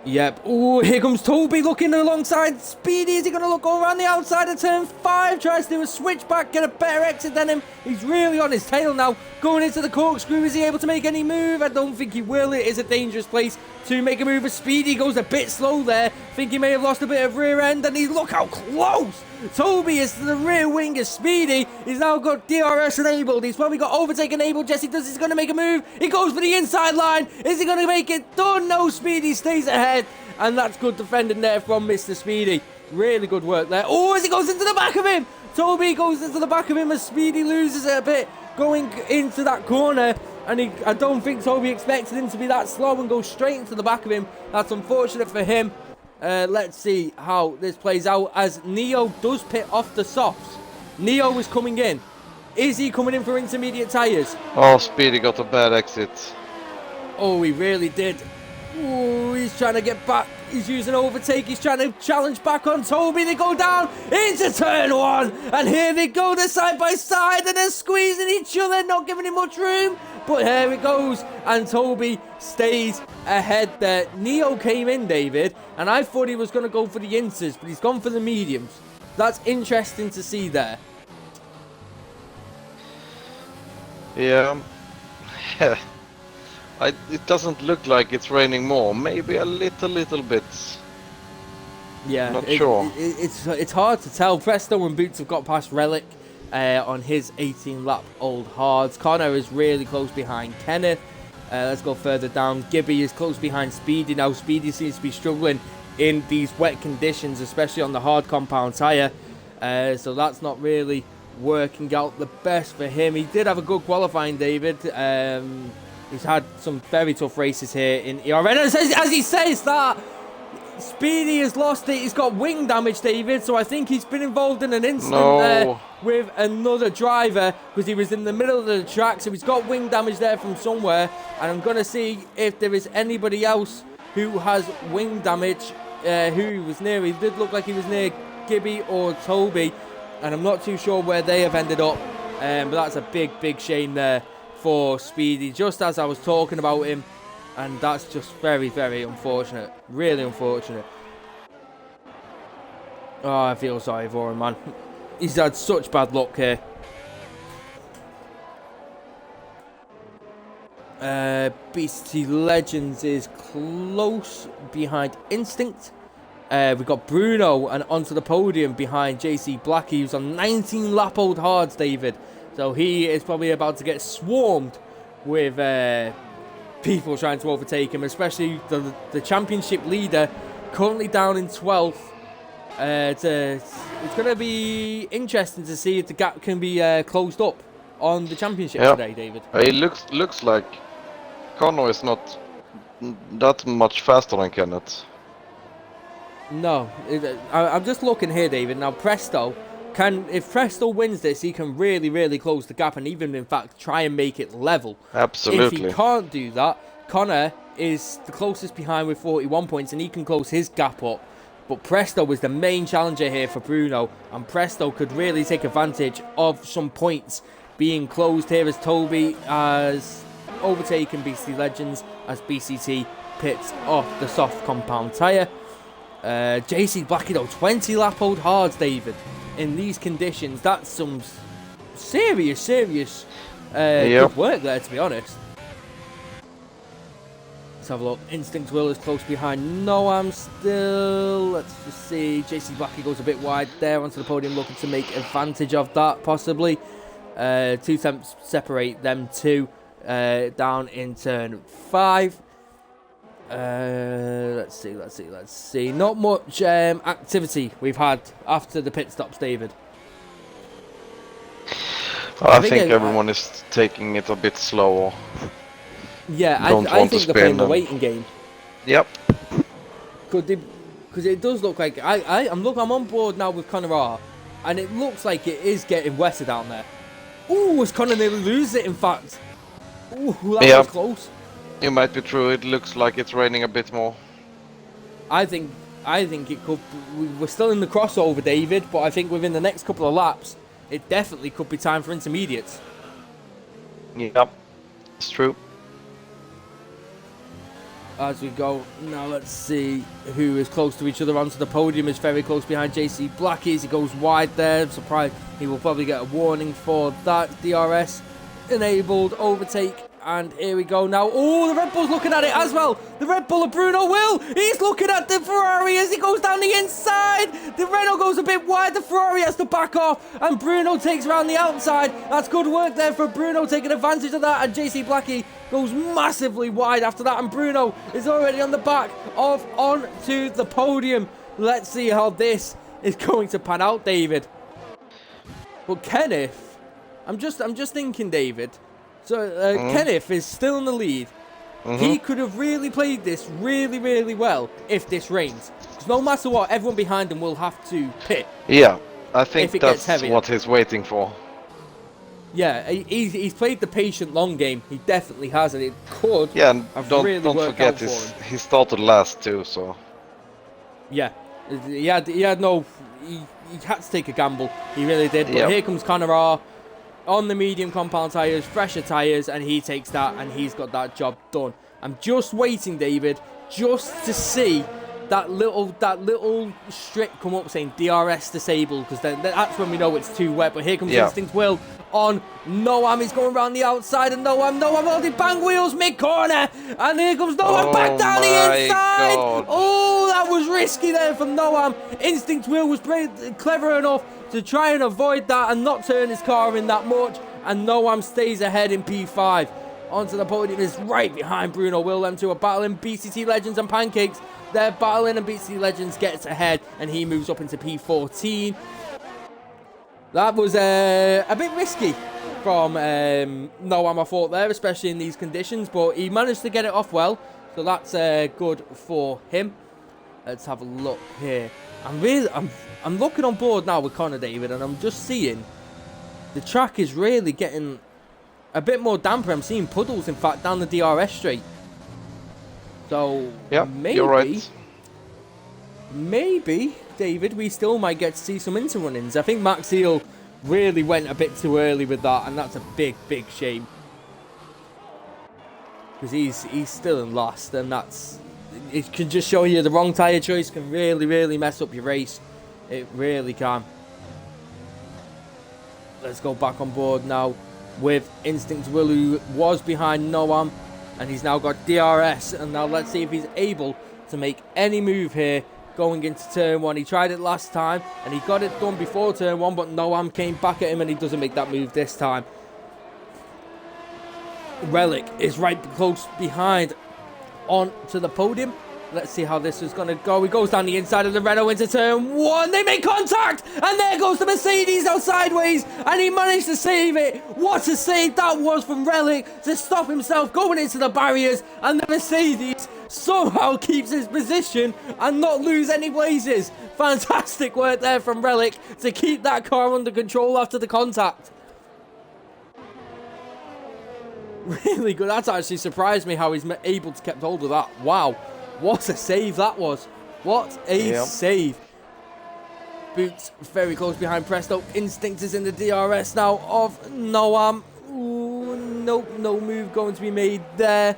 Yep. Oh, here comes Toby looking alongside Speedy. Is he going to go around the outside of turn 5? Tries to do a switchback, get a better exit than him. He's really on his tail now. Going into the corkscrew. Is he able to make any move? I don't think he will. It is a dangerous place to make a move. As Speedy goes a bit slow there. Think he may have lost a bit of rear end. And look how close Toby is to the rear wing of Speedy. He's now got DRS enabled. He's probably got overtake enabled. Jesse does. He's going to make a move. He goes for the inside line. Is he going to make it done? No, Speedy stays ahead. And that's good defending there from Mr. Speedy. Really good work there. Oh, as he goes into the back of him. Toby goes into the back of him as Speedy loses it a bit going into that corner. And I don't think Toby expected him to be that slow and go straight into the back of him. That's unfortunate for him. Let's see how this plays out as Neo does pit off the softs. Neo is coming in. Is he coming in for intermediate tyres? Oh, Speedy got a bad exit. Oh, he really did. Oh, he's trying to get back. He's using overtake. He's trying to challenge back on Toby. They go down into turn 1. And here they go. They're side by side and they're squeezing each other, not giving him much room. But here it goes. And Toby stays ahead there. Neo came in, David, and I thought he was going to go for the inters, but he's gone for the mediums. That's interesting to see there. Yeah. It doesn't look like it's raining more. Maybe a little bit. Yeah, Not sure. It's hard to tell. Presto and Boots have got past Relic on his 18-lap-old hards. Connor is really close behind Kenneth. Let's go further down. Gibby is close behind Speedy. Now, Speedy seems to be struggling in these wet conditions, especially on the hard compound tyre. So that's not really working out the best for him. He did have a good qualifying, David. He's had some very tough races here in ERN. As he says that, Speedy has lost it. He's got wing damage, David. So I think he's been involved in an incident there with another driver because he was in the middle of the track. So he's got wing damage there from somewhere. And I'm going to see if there is anybody else who has wing damage who he was near. He did look like he was near Gibby or Toby. And I'm not too sure where they have ended up. But that's a big, big shame there for Speedy. Just as I was talking about him. And that's just very, very unfortunate. Really unfortunate. Oh, I feel sorry for him, man. He's had such bad luck here. BCT Legends is close behind Instinct. We've got Bruno and onto the podium behind JC Blackie, who's on 19-lap-old hards, David. So he is probably about to get swarmed with people trying to overtake him, especially the championship leader, currently down in 12th. It's going to be interesting to see if the gap can be closed up on the championship today, David. It looks like Connor is not that much faster than Kenneth. No, I'm just looking here, David. Now, Presto if Presto wins this, he can really, really close the gap and even, in fact, try and make it level. Absolutely. If he can't do that, Connor is the closest behind with 41 points and he can close his gap up. But Presto was the main challenger here for Bruno, and Presto could really take advantage of some points being closed here as Toby has overtaken BCT Legends as BCT pits off the soft compound tyre. JC Blackie though, 20-lap-old hards, David. In these conditions, that's some serious good work there, to be honest. Let's have a look. Instinct Will is close behind Noam still. Let's just see. JC Blackie goes a bit wide there onto the podium, looking to make advantage of that, possibly. 2 tenths separate them two down in turn 5. Let's see. Not much activity we've had after the pit stops, David. I think everyone is taking it a bit slower. Yeah, I think they're playing the waiting game. Yep. Because it does look like I'm on board now with Connor R, and it looks like it is getting wetter down there. Ooh, it's Connor nearly lose it, in fact. Ooh, that was close. You might be true. It looks like it's raining a bit more. I think it could. We're still in the crossover, David, but I think within the next couple of laps, it definitely could be time for intermediates. Yep, it's true. As we go now, let's see who is close to each other onto the podium. Is very close behind JC Blackie as he goes wide there. I'm surprised he will probably get a warning for that. DRS enabled overtake. And here we go now. Oh, the Red Bull's looking at it as well. The Red Bull of Bruno Will. He's looking at the Ferrari as he goes down the inside. The Renault goes a bit wide. The Ferrari has to back off. And Bruno takes around the outside. That's good work there for Bruno, taking advantage of that. And JC Blackie goes massively wide after that. And Bruno is already on the back of onto the podium. Let's see how this is going to pan out, David. But Kenneth, I'm just thinking, David. So Kenneth is still in the lead. He could have really played this really, really well if this rains. Because no matter what, everyone behind him will have to pit. Yeah, I think that's what he's waiting for. Yeah, he's played the patient long game. He definitely has, and it could. Yeah, and don't forget he started last too. So. Yeah, he had to take a gamble. He really did. But here comes Connor R. On the medium compound tyres, fresher tyres, and he takes that, and he's got that job done. I'm just waiting, David, just to see that little strip come up saying DRS disabled, because that's when we know it's too wet. But here comes Instinct Will on Noam. He's going around the outside, and Noam holding bang wheels mid-corner, and here comes Noam back down the inside. God. Oh, that was risky there from Noam. Instinct Will was clever enough to try and avoid that and not turn his car in that much, and Noam stays ahead in P5. Onto the podium is right behind Bruno Will. Them two are battling. BCT Legends and Pancakes, they're battling, and BCT Legends gets ahead, and he moves up into P14. That was a bit risky from Noam, I thought there, especially in these conditions, but he managed to get it off well, so that's good for him. Let's have a look here. I'm looking on board now with Connor, David, and I'm just seeing the track is really getting a bit more damper. I'm seeing puddles, in fact, down the DRS straight. So maybe, you're right. Maybe, David, we still might get to see some inter-runnings. I think Max Eel really went a bit too early with that, and that's a big shame. Because he's still in last, and it can just show you the wrong tyre choice can really mess up your race. It really can. Let's go back on board now with Instinct Will, who was behind Noam, and he's now got DRS, and now let's see if he's able to make any move here going into turn 1. He tried it last time, and he got it done before turn 1, but Noam came back at him, and he doesn't make that move this time. Relic is right close behind onto the podium. Let's see how this is going to go. He goes down the inside of the Renault into turn 1. They make contact, and there goes the Mercedes out sideways, and he managed to save it. What a save that was from Relic to stop himself going into the barriers, and the Mercedes somehow keeps his position and not lose any places. Fantastic work there from Relic to keep that car under control after the contact. Really good. That's actually surprised me how he's able to keep hold of that. Wow. What a save that was. What a save. Boots very close behind Presto. Instinct is in the DRS now of Noam. Ooh, nope, no move going to be made there.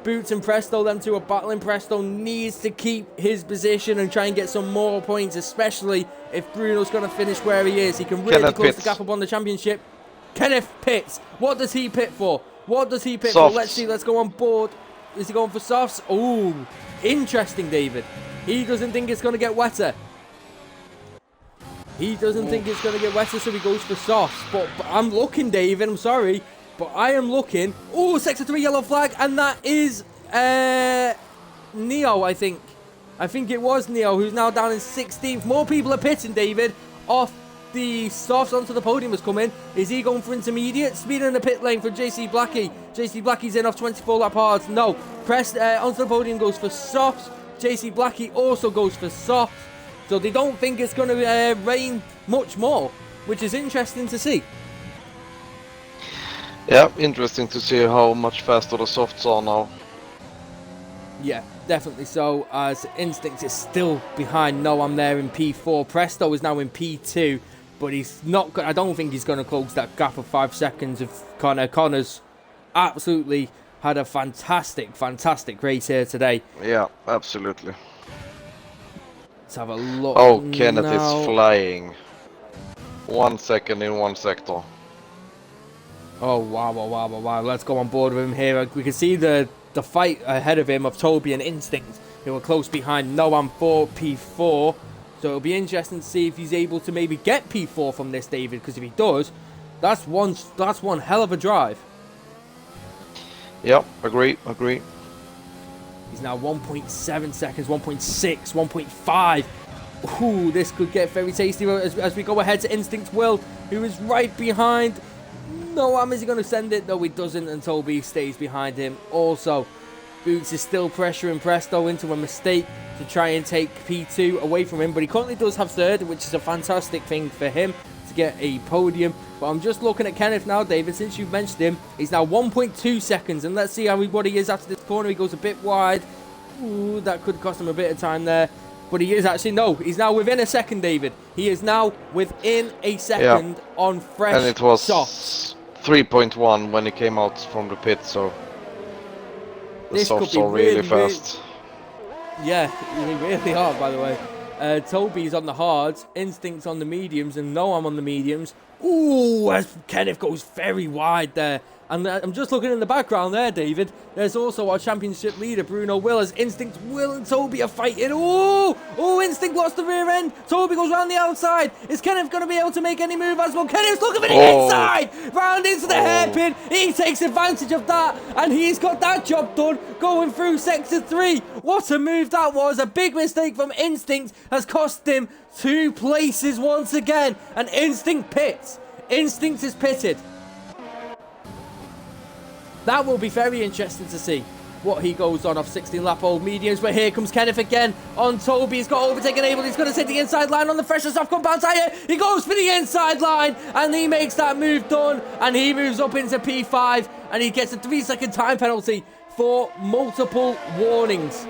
Boots and Presto, them two are battling. Presto needs to keep his position and try and get some more points, especially if Bruno's going to finish where he is. He can really close the gap up on the championship. Kenneth pits. What does he pit for? What does he pit for? Let's see. Let's go on board. Is he going for softs? Oh, interesting, David. He doesn't think it's going to get wetter. He doesn't think it's going to get wetter, so he goes for softs. But I'm looking, David. I'm sorry. But I am looking. Oh, sector 3 yellow flag. And that is Neo, I think. I think it was Neo, who's now down in 16th. More people are pitting, David, off the softs. Onto the podium has come in. Is he going for intermediate? Speed in the pit lane for JC Blackie. JC Blackie's in off 24 lap hards. No. Press onto the podium goes for softs. JC Blackie also goes for softs. So they don't think it's going to rain much more, which is interesting to see. Yeah, interesting to see how much faster the softs are now. Yeah, definitely so, as Instinct is still behind Noam there in P4. Presto is now in P2, but he's not. I don't think he's going to close that gap of 5 seconds of Connor. Connor's absolutely had a fantastic race here today. Yeah, absolutely. Let's have a look. Oh, Kenneth now. is flying. 1 second in one sector. Oh, wow. Let's go on board with him here. We can see the fight ahead of him of Toby and Instinct, who are close behind Noam for P4. So it'll be interesting to see if he's able to maybe get P4 from this, David, because if he does, that's one hell of a drive. Yep, agree. He's now 1.7 seconds, 1.6, 1.5. Ooh, this could get very tasty as we go ahead to Instinct Will, who is right behind Noam. Is he going to send it? No, he doesn't, and Toby stays behind him. Also, Boots is still pressuring Presto into a mistake to try and take P2 away from him, but he currently does have third, which is a fantastic thing for him to get a podium. But I'm just looking at Kenneth now, David, since you've mentioned him. He's now 1.2 seconds, and let's see what he is after this corner. He goes a bit wide. Ooh, that could cost him a bit of time there. But he is actually, no, he's now within a second, David. He is now within a second on fresh and it was softs. 3.1 when he came out from the pit, so the This softs could be are really fast. Yeah, they really are, by the way. Toby's on the hards, Instinct's on the mediums, and Noam on the mediums. Ooh, as Kenneth goes very wide there. And I'm just looking in the background there, David. There's also our championship leader, Bruno Will, as Instinct, Will, and Toby are fighting. Ooh! Oh, Instinct lost the rear end. Toby goes round the outside. Is Kenneth going to be able to make any move as well? Kenneth's looking for the inside! Round into the hairpin. He takes advantage of that, and he's got that job done, going through sector 3. What a move that was. A big mistake from Instinct has cost him 2 places once again. And Instinct pits. Instinct is pitted. That will be very interesting to see what he goes on off 16 lap old mediums. But here comes Kenneth again on Toby. He's got overtaken able. He's going to take the inside line on the fresher soft compound tyre. He goes for the inside line and he makes that move done. And he moves up into P5 and he gets a 3-second time penalty for multiple warnings.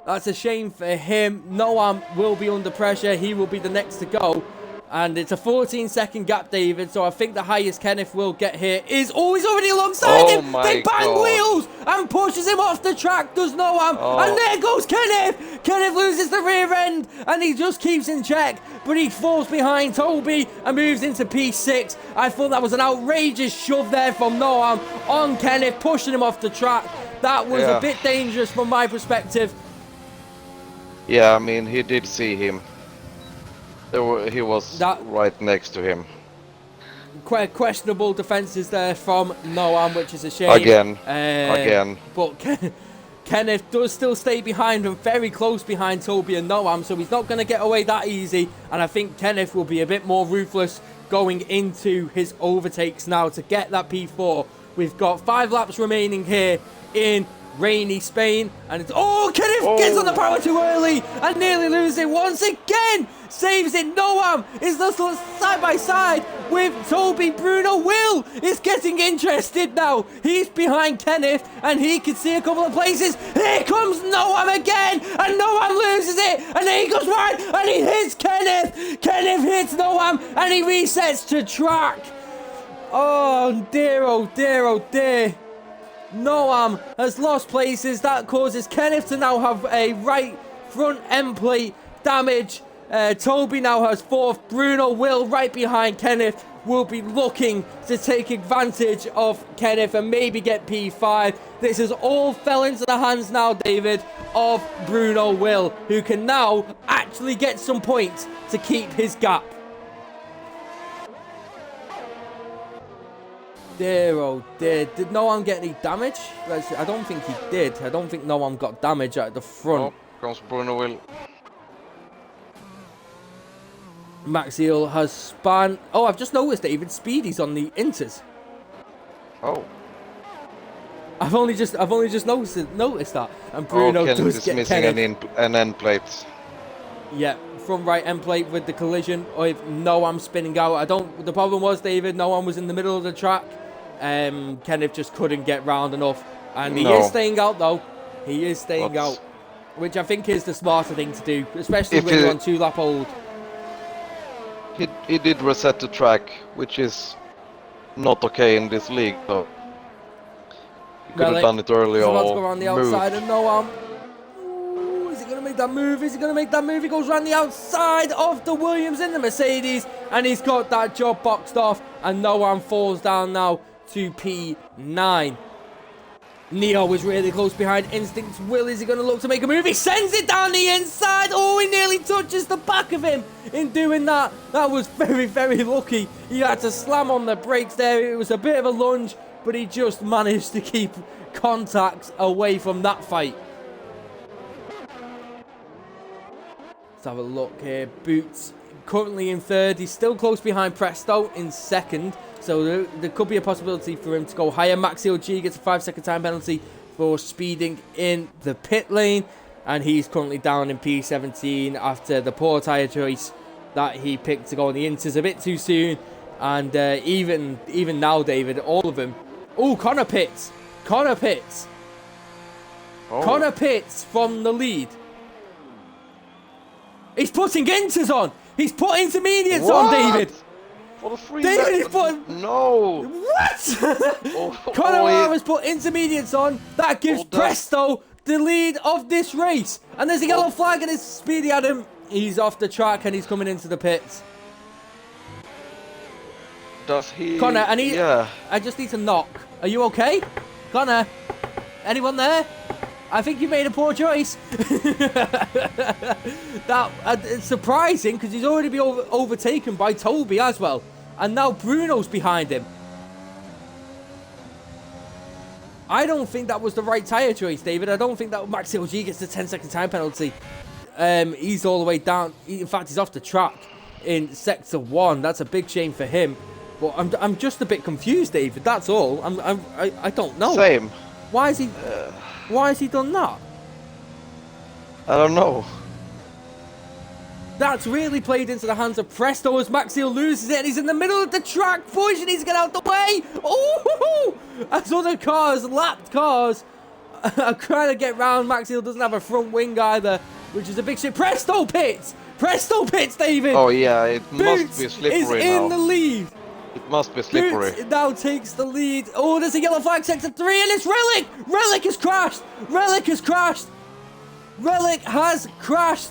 That's a shame for him. Noam will be under pressure. He will be the next to go. And it's a 14-second gap, David. So I think the highest Kenneth will get here is... Oh, he's already alongside him. They bang wheels and pushes him off the track, does Noam. And there goes Kenneth. Kenneth loses the rear end and he just keeps in check. But he falls behind Toby and moves into P6. I thought that was an outrageous shove there from Noam on Kenneth, pushing him off the track. That was a bit dangerous from my perspective. Yeah, I mean, he did see him. He was right next to him. Questionable defences there from Noam, which is a shame. Again. But Kenneth does still stay behind him, very close behind Toby and Noam, so he's not going to get away that easy. And I think Kenneth will be a bit more ruthless going into his overtakes now to get that P4. We've got 5 laps remaining here in rainy Spain, and it's Kenneth gets on the power too early and nearly loses it once again. Saves it. Noam is just side by side with Toby. Bruno Will is getting interested now. He's behind Kenneth and he can see a couple of places. Here comes Noam again and Noam loses it and then he goes wide and he hits Kenneth. Kenneth hits Noam and he resets to track. Oh dear, oh dear, oh dear. Noam has lost places. That causes Kenneth to now have a right front end plate damage. Toby now has 4th. Bruno Will right behind Kenneth will be looking to take advantage of Kenneth and maybe get P5. This has all fell into the hands now, David, of Bruno Will, who can now actually get some points to keep his gap. Dear, oh dear. Did Noam get any damage? I don't think he did. I don't think Noam got damage at the front. Comes Bruno Will. Maxiel has spun. Oh, I've just noticed that even Speedy's on the inters. Oh. I've only just noticed that. And Bruno does get missing an end plate. Yeah, front right end plate with the collision with Noam spinning out. The problem was, David, Noam was in the middle of the track. Kenneth just couldn't get round enough. And he is staying out though. He is staying out. Which I think is the smarter thing to do, especially when you're on 2 lap old. He did reset the track, which is not okay in this league, though. He could have done it earlier. He's about to go around the outside and Noam. Is he going to make that move? Is he going to make that move? He goes around the outside of the Williams in the Mercedes, and he's got that job boxed off, and Noam falls down now to P9. Neo is really close behind Instinct. Will, is he going to look to make a move? He sends it down the inside. Oh, he nearly touches the back of him in doing that. That was very, very lucky. He had to slam on the brakes there. It was a bit of a lunge, but he just managed to keep contacts away from that fight. Let's have a look here. Boots currently in 3rd. He's still close behind Presto in 2nd. So there could be a possibility for him to go higher. Maxiel G gets a 5-second time penalty for speeding in the pit lane. And he's currently down in P17 after the poor tyre choice that he picked to go on the inters a bit too soon. And even now, David, all of them. Oh, Connor Pitts. Connor Pitts. Connor Pitts from the lead. He's putting inters on. He's put intermediates on, David. David is putting... No! What? Connor has put intermediates on. That gives Presto the lead of this race. And there's a yellow flag and it's Speedy Adam. He's off the track and he's coming into the pits. Does he? Connor, Yeah. I just need to knock. Are you okay? Connor? Anyone there? I think you made a poor choice. It's surprising because he's already been overtaken by Toby as well. And now Bruno's behind him. I don't think that was the right tyre choice, David. I don't think that Max LG gets the 10-second time penalty. He's all the way down. In fact, he's off the track in Sector 1. That's a big shame for him. But I'm just a bit confused, David. That's all. I don't know. Same. Why has he done that? I don't know. That's really played into the hands of Presto as Maxiel loses it and he's in the middle of the track. Push and he's get out the way. Oh! As other cars, lapped cars, are trying to get round. Maxiel doesn't have a front wing either, which is a big shit. Presto pits! Presto pits, David! Oh yeah, it Boots must be slippery is now. in the lead. It must be slippery. Boots now takes the lead. Oh, there's a yellow flag, Sector 3, and it's Relic! Relic has crashed! Relic has crashed! Relic has crashed!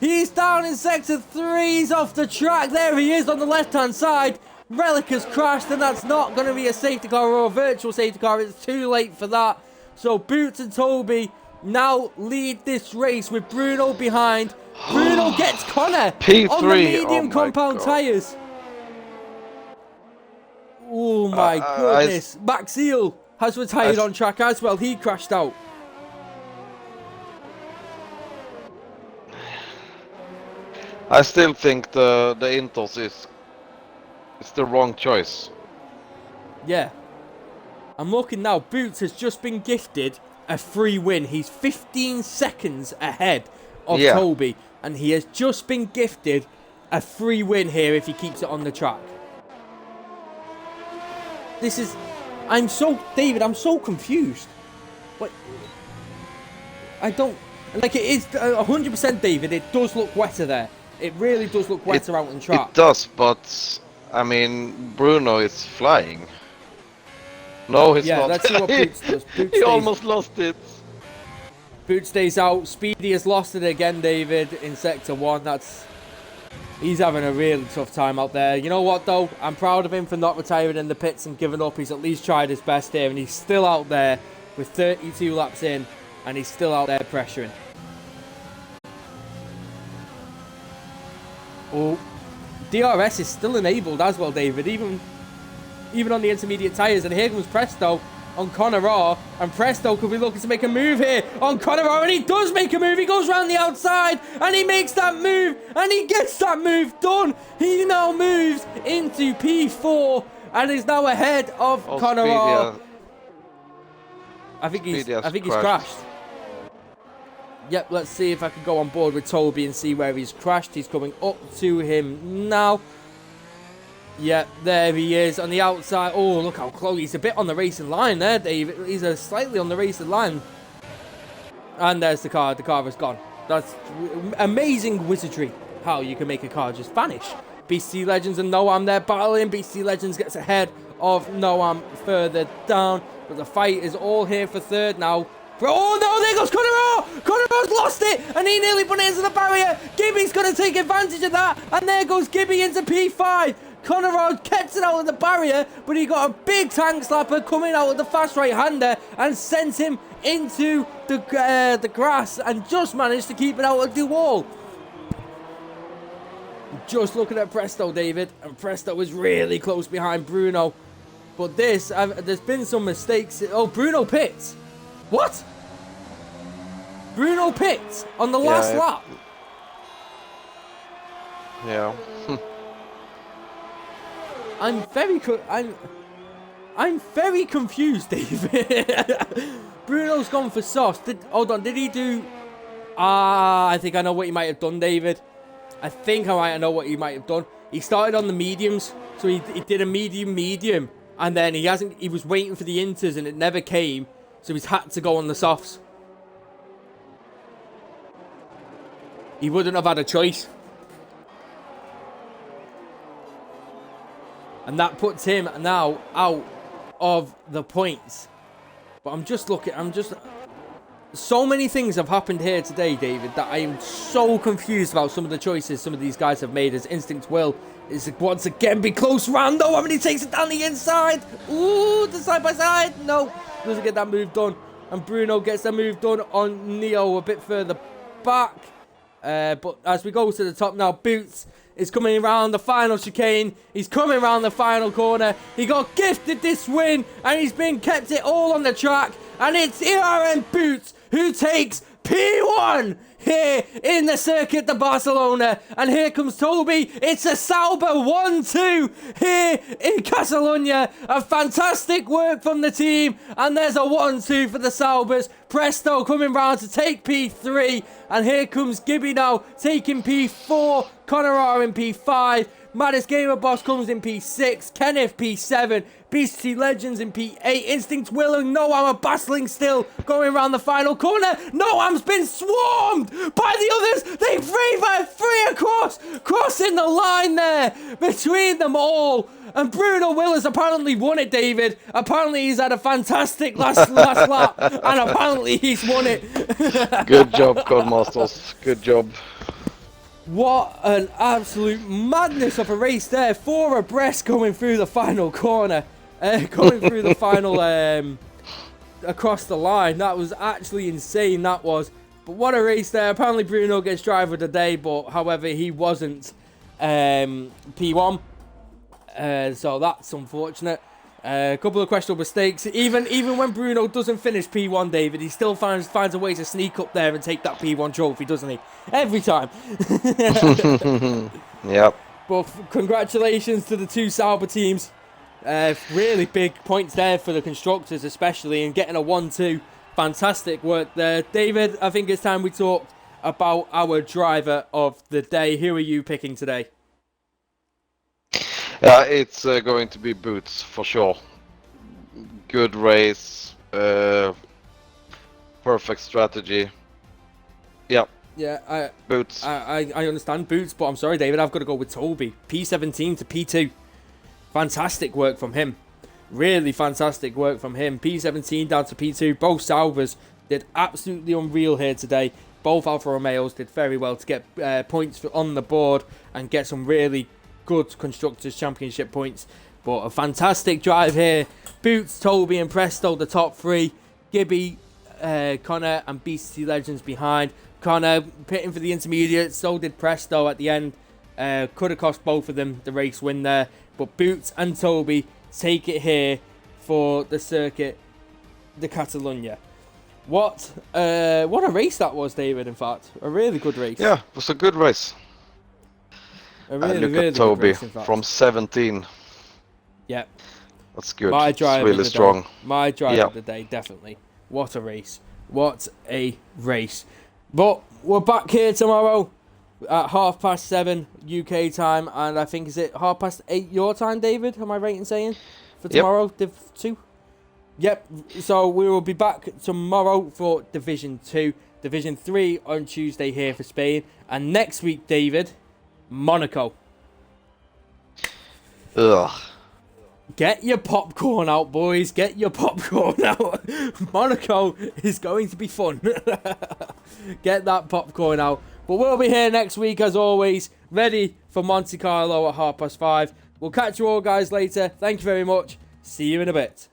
He's down in Sector 3, he's off the track. There he is on the left-hand side. Relic has crashed, and that's not going to be a safety car or a virtual safety car. It's too late for that. So Boots and Toby now lead this race with Bruno behind. Bruno gets Connor P3. on the medium Oh compound tyres. Oh my goodness. Maxiel has retired on track as well. He crashed out. I still think the Intos is the wrong choice. Yeah. I'm looking now. Boots has just been gifted a free win. He's 15 seconds ahead of Toby. And he has just been gifted a free win here if he keeps it on the track. This is... David, I'm so confused. But... I don't... Like, it is 100% David. It does look wetter there. It really does look wetter out on track. It does, but... I mean, Bruno is flying. No, he's not. Yeah, let's see what Boots does. He almost lost it. Boots stays out. Speedy has lost it again, David, in Sector 1. He's having a really tough time out there. You know what, though? I'm proud of him for not retiring in the pits and giving up. He's at least tried his best here, and he's still out there with 32 laps in, and he's still out there pressuring. Oh, DRS is still enabled as well, David, even on the intermediate tyres. And here comes Presto on Connor R, and Presto could be looking to make a move here on Connor R, and he does make a move. He goes around the outside, and he makes that move, and he gets that move done. He now moves into P4, and is now ahead of Connor R. I think he's crashed. Yep, let's see if I can go on board with Toby and see where he's crashed. He's coming up to him now. Yep, there he is on the outside. Oh, look how close. He's a bit on the racing line there, Dave. He's slightly on the racing line. And there's the car. The car has gone. That's amazing wizardry, how you can make a car just vanish. BC Legends and Noam, they're battling. BC Legends gets ahead of Noam further down. But the fight is all here for third now. Oh no, there goes Connor O! Connor O's lost it, and he nearly put it into the barrier. Gibby's going to take advantage of that, and there goes Gibby into P5. Connor O gets it out of the barrier, but he got a big tank slapper coming out of the fast right-hander and sent him into the grass and just managed to keep it out of the wall. Just looking at Presto, David, and Presto is really close behind Bruno. But there's been some mistakes. Oh, Bruno pits. What? Bruno pits on the last lap. Yeah. I'm very confused, David. Bruno's gone for sauce. Hold on, did he do... I think I know what he might have done, David. I think I might know what he might have done. He started on the mediums, so he did a medium, and then he was waiting for the inters and it never came. So he's had to go on the softs. He wouldn't have had a choice. And that puts him now out of the points. But I'm just looking, so many things have happened here today, David, that I am so confused about some of the choices some of these guys have made. As Instinct Will is once again be close round, though. I mean, he takes it down the inside. Ooh, the side by side. No, doesn't get that move done. And Bruno gets the move done on Neo a bit further back. But as we go to the top now, Boots is coming around the final chicane. He's coming around the final corner. He got gifted this win, and he's been kept it all on the track. And it's ERN Boots who takes P1 here in the Circuit de Barcelona. And here comes Toby. It's a Sauber 1-2 here in Catalunya. A fantastic work from the team. And there's a 1-2 for the Saubers. Presto coming round to take P3. And here comes Gibby now taking P4. Connor R in P5. Maddest Gamer Boss comes in P6. Kenneth P7. Beastie Legends in P8. Instinct Will and Noam are battling still. Going around the final corner. Noam's been swarmed by the others. They 3-by-3 across. Crossing the line there between them all. And Bruno Will has apparently won it, David. Apparently he's had a fantastic last lap. And apparently he's won it. Good job, Codemasters. Good job. What an absolute madness of a race there. 4 abreast going through the final corner. Going through the final across the line. That was actually insane, that was. But what a race there. Apparently Bruno gets driver of the day, but however he wasn't P1. So that's unfortunate. A couple of questionable mistakes. Even when Bruno doesn't finish P1, David, he still finds a way to sneak up there and take that P1 trophy, doesn't he? Every time. Yep. But congratulations to the two Sauber teams. Really big points there for the constructors, especially, and getting a 1-2. Fantastic work there. David, I think it's time we talked about our driver of the day. Who are you picking today? Yeah, it's going to be Boots for sure. Good race, perfect strategy. Yeah. Yeah, Boots. I understand Boots, but I'm sorry, David. I've got to go with Toby. P17 to P2. Fantastic work from him. Really fantastic work from him. P17 down to P2. Both Saubers did absolutely unreal here today. Both Alfa Romeos did very well to get points on the board and get some really good Constructors' Championship points. But a fantastic drive here. Boots, Toby and Presto, the top 3. Gibby, Connor and Beastie Legends behind. Connor pitting for the intermediate. So did Presto at the end. Could have cost both of them the race win there. But Boots and Toby take it here for the Circuit de Catalunya. What a race that was, David, in fact. A really good race. Yeah, it was a good race. A really, look really at Toby good race, in fact. from 17. Yep. That's good. My It's drive really of the strong. Day. My drive Yeah. of the day, definitely. What a race. What a race. But we're back here tomorrow at 7:30 UK time. And I think, is it 8:30 your time, David? Am I right in saying? For tomorrow, Div 2? Yep. So we will be back tomorrow for Division 2. Division 3 on Tuesday here for Spain. And next week, David, Monaco. Ugh. Get your popcorn out, boys. Get your popcorn out. Monaco is going to be fun. Get that popcorn out. But we'll be here next week, as always, ready for Monte Carlo at 5:30. We'll catch you all guys later. Thank you very much. See you in a bit.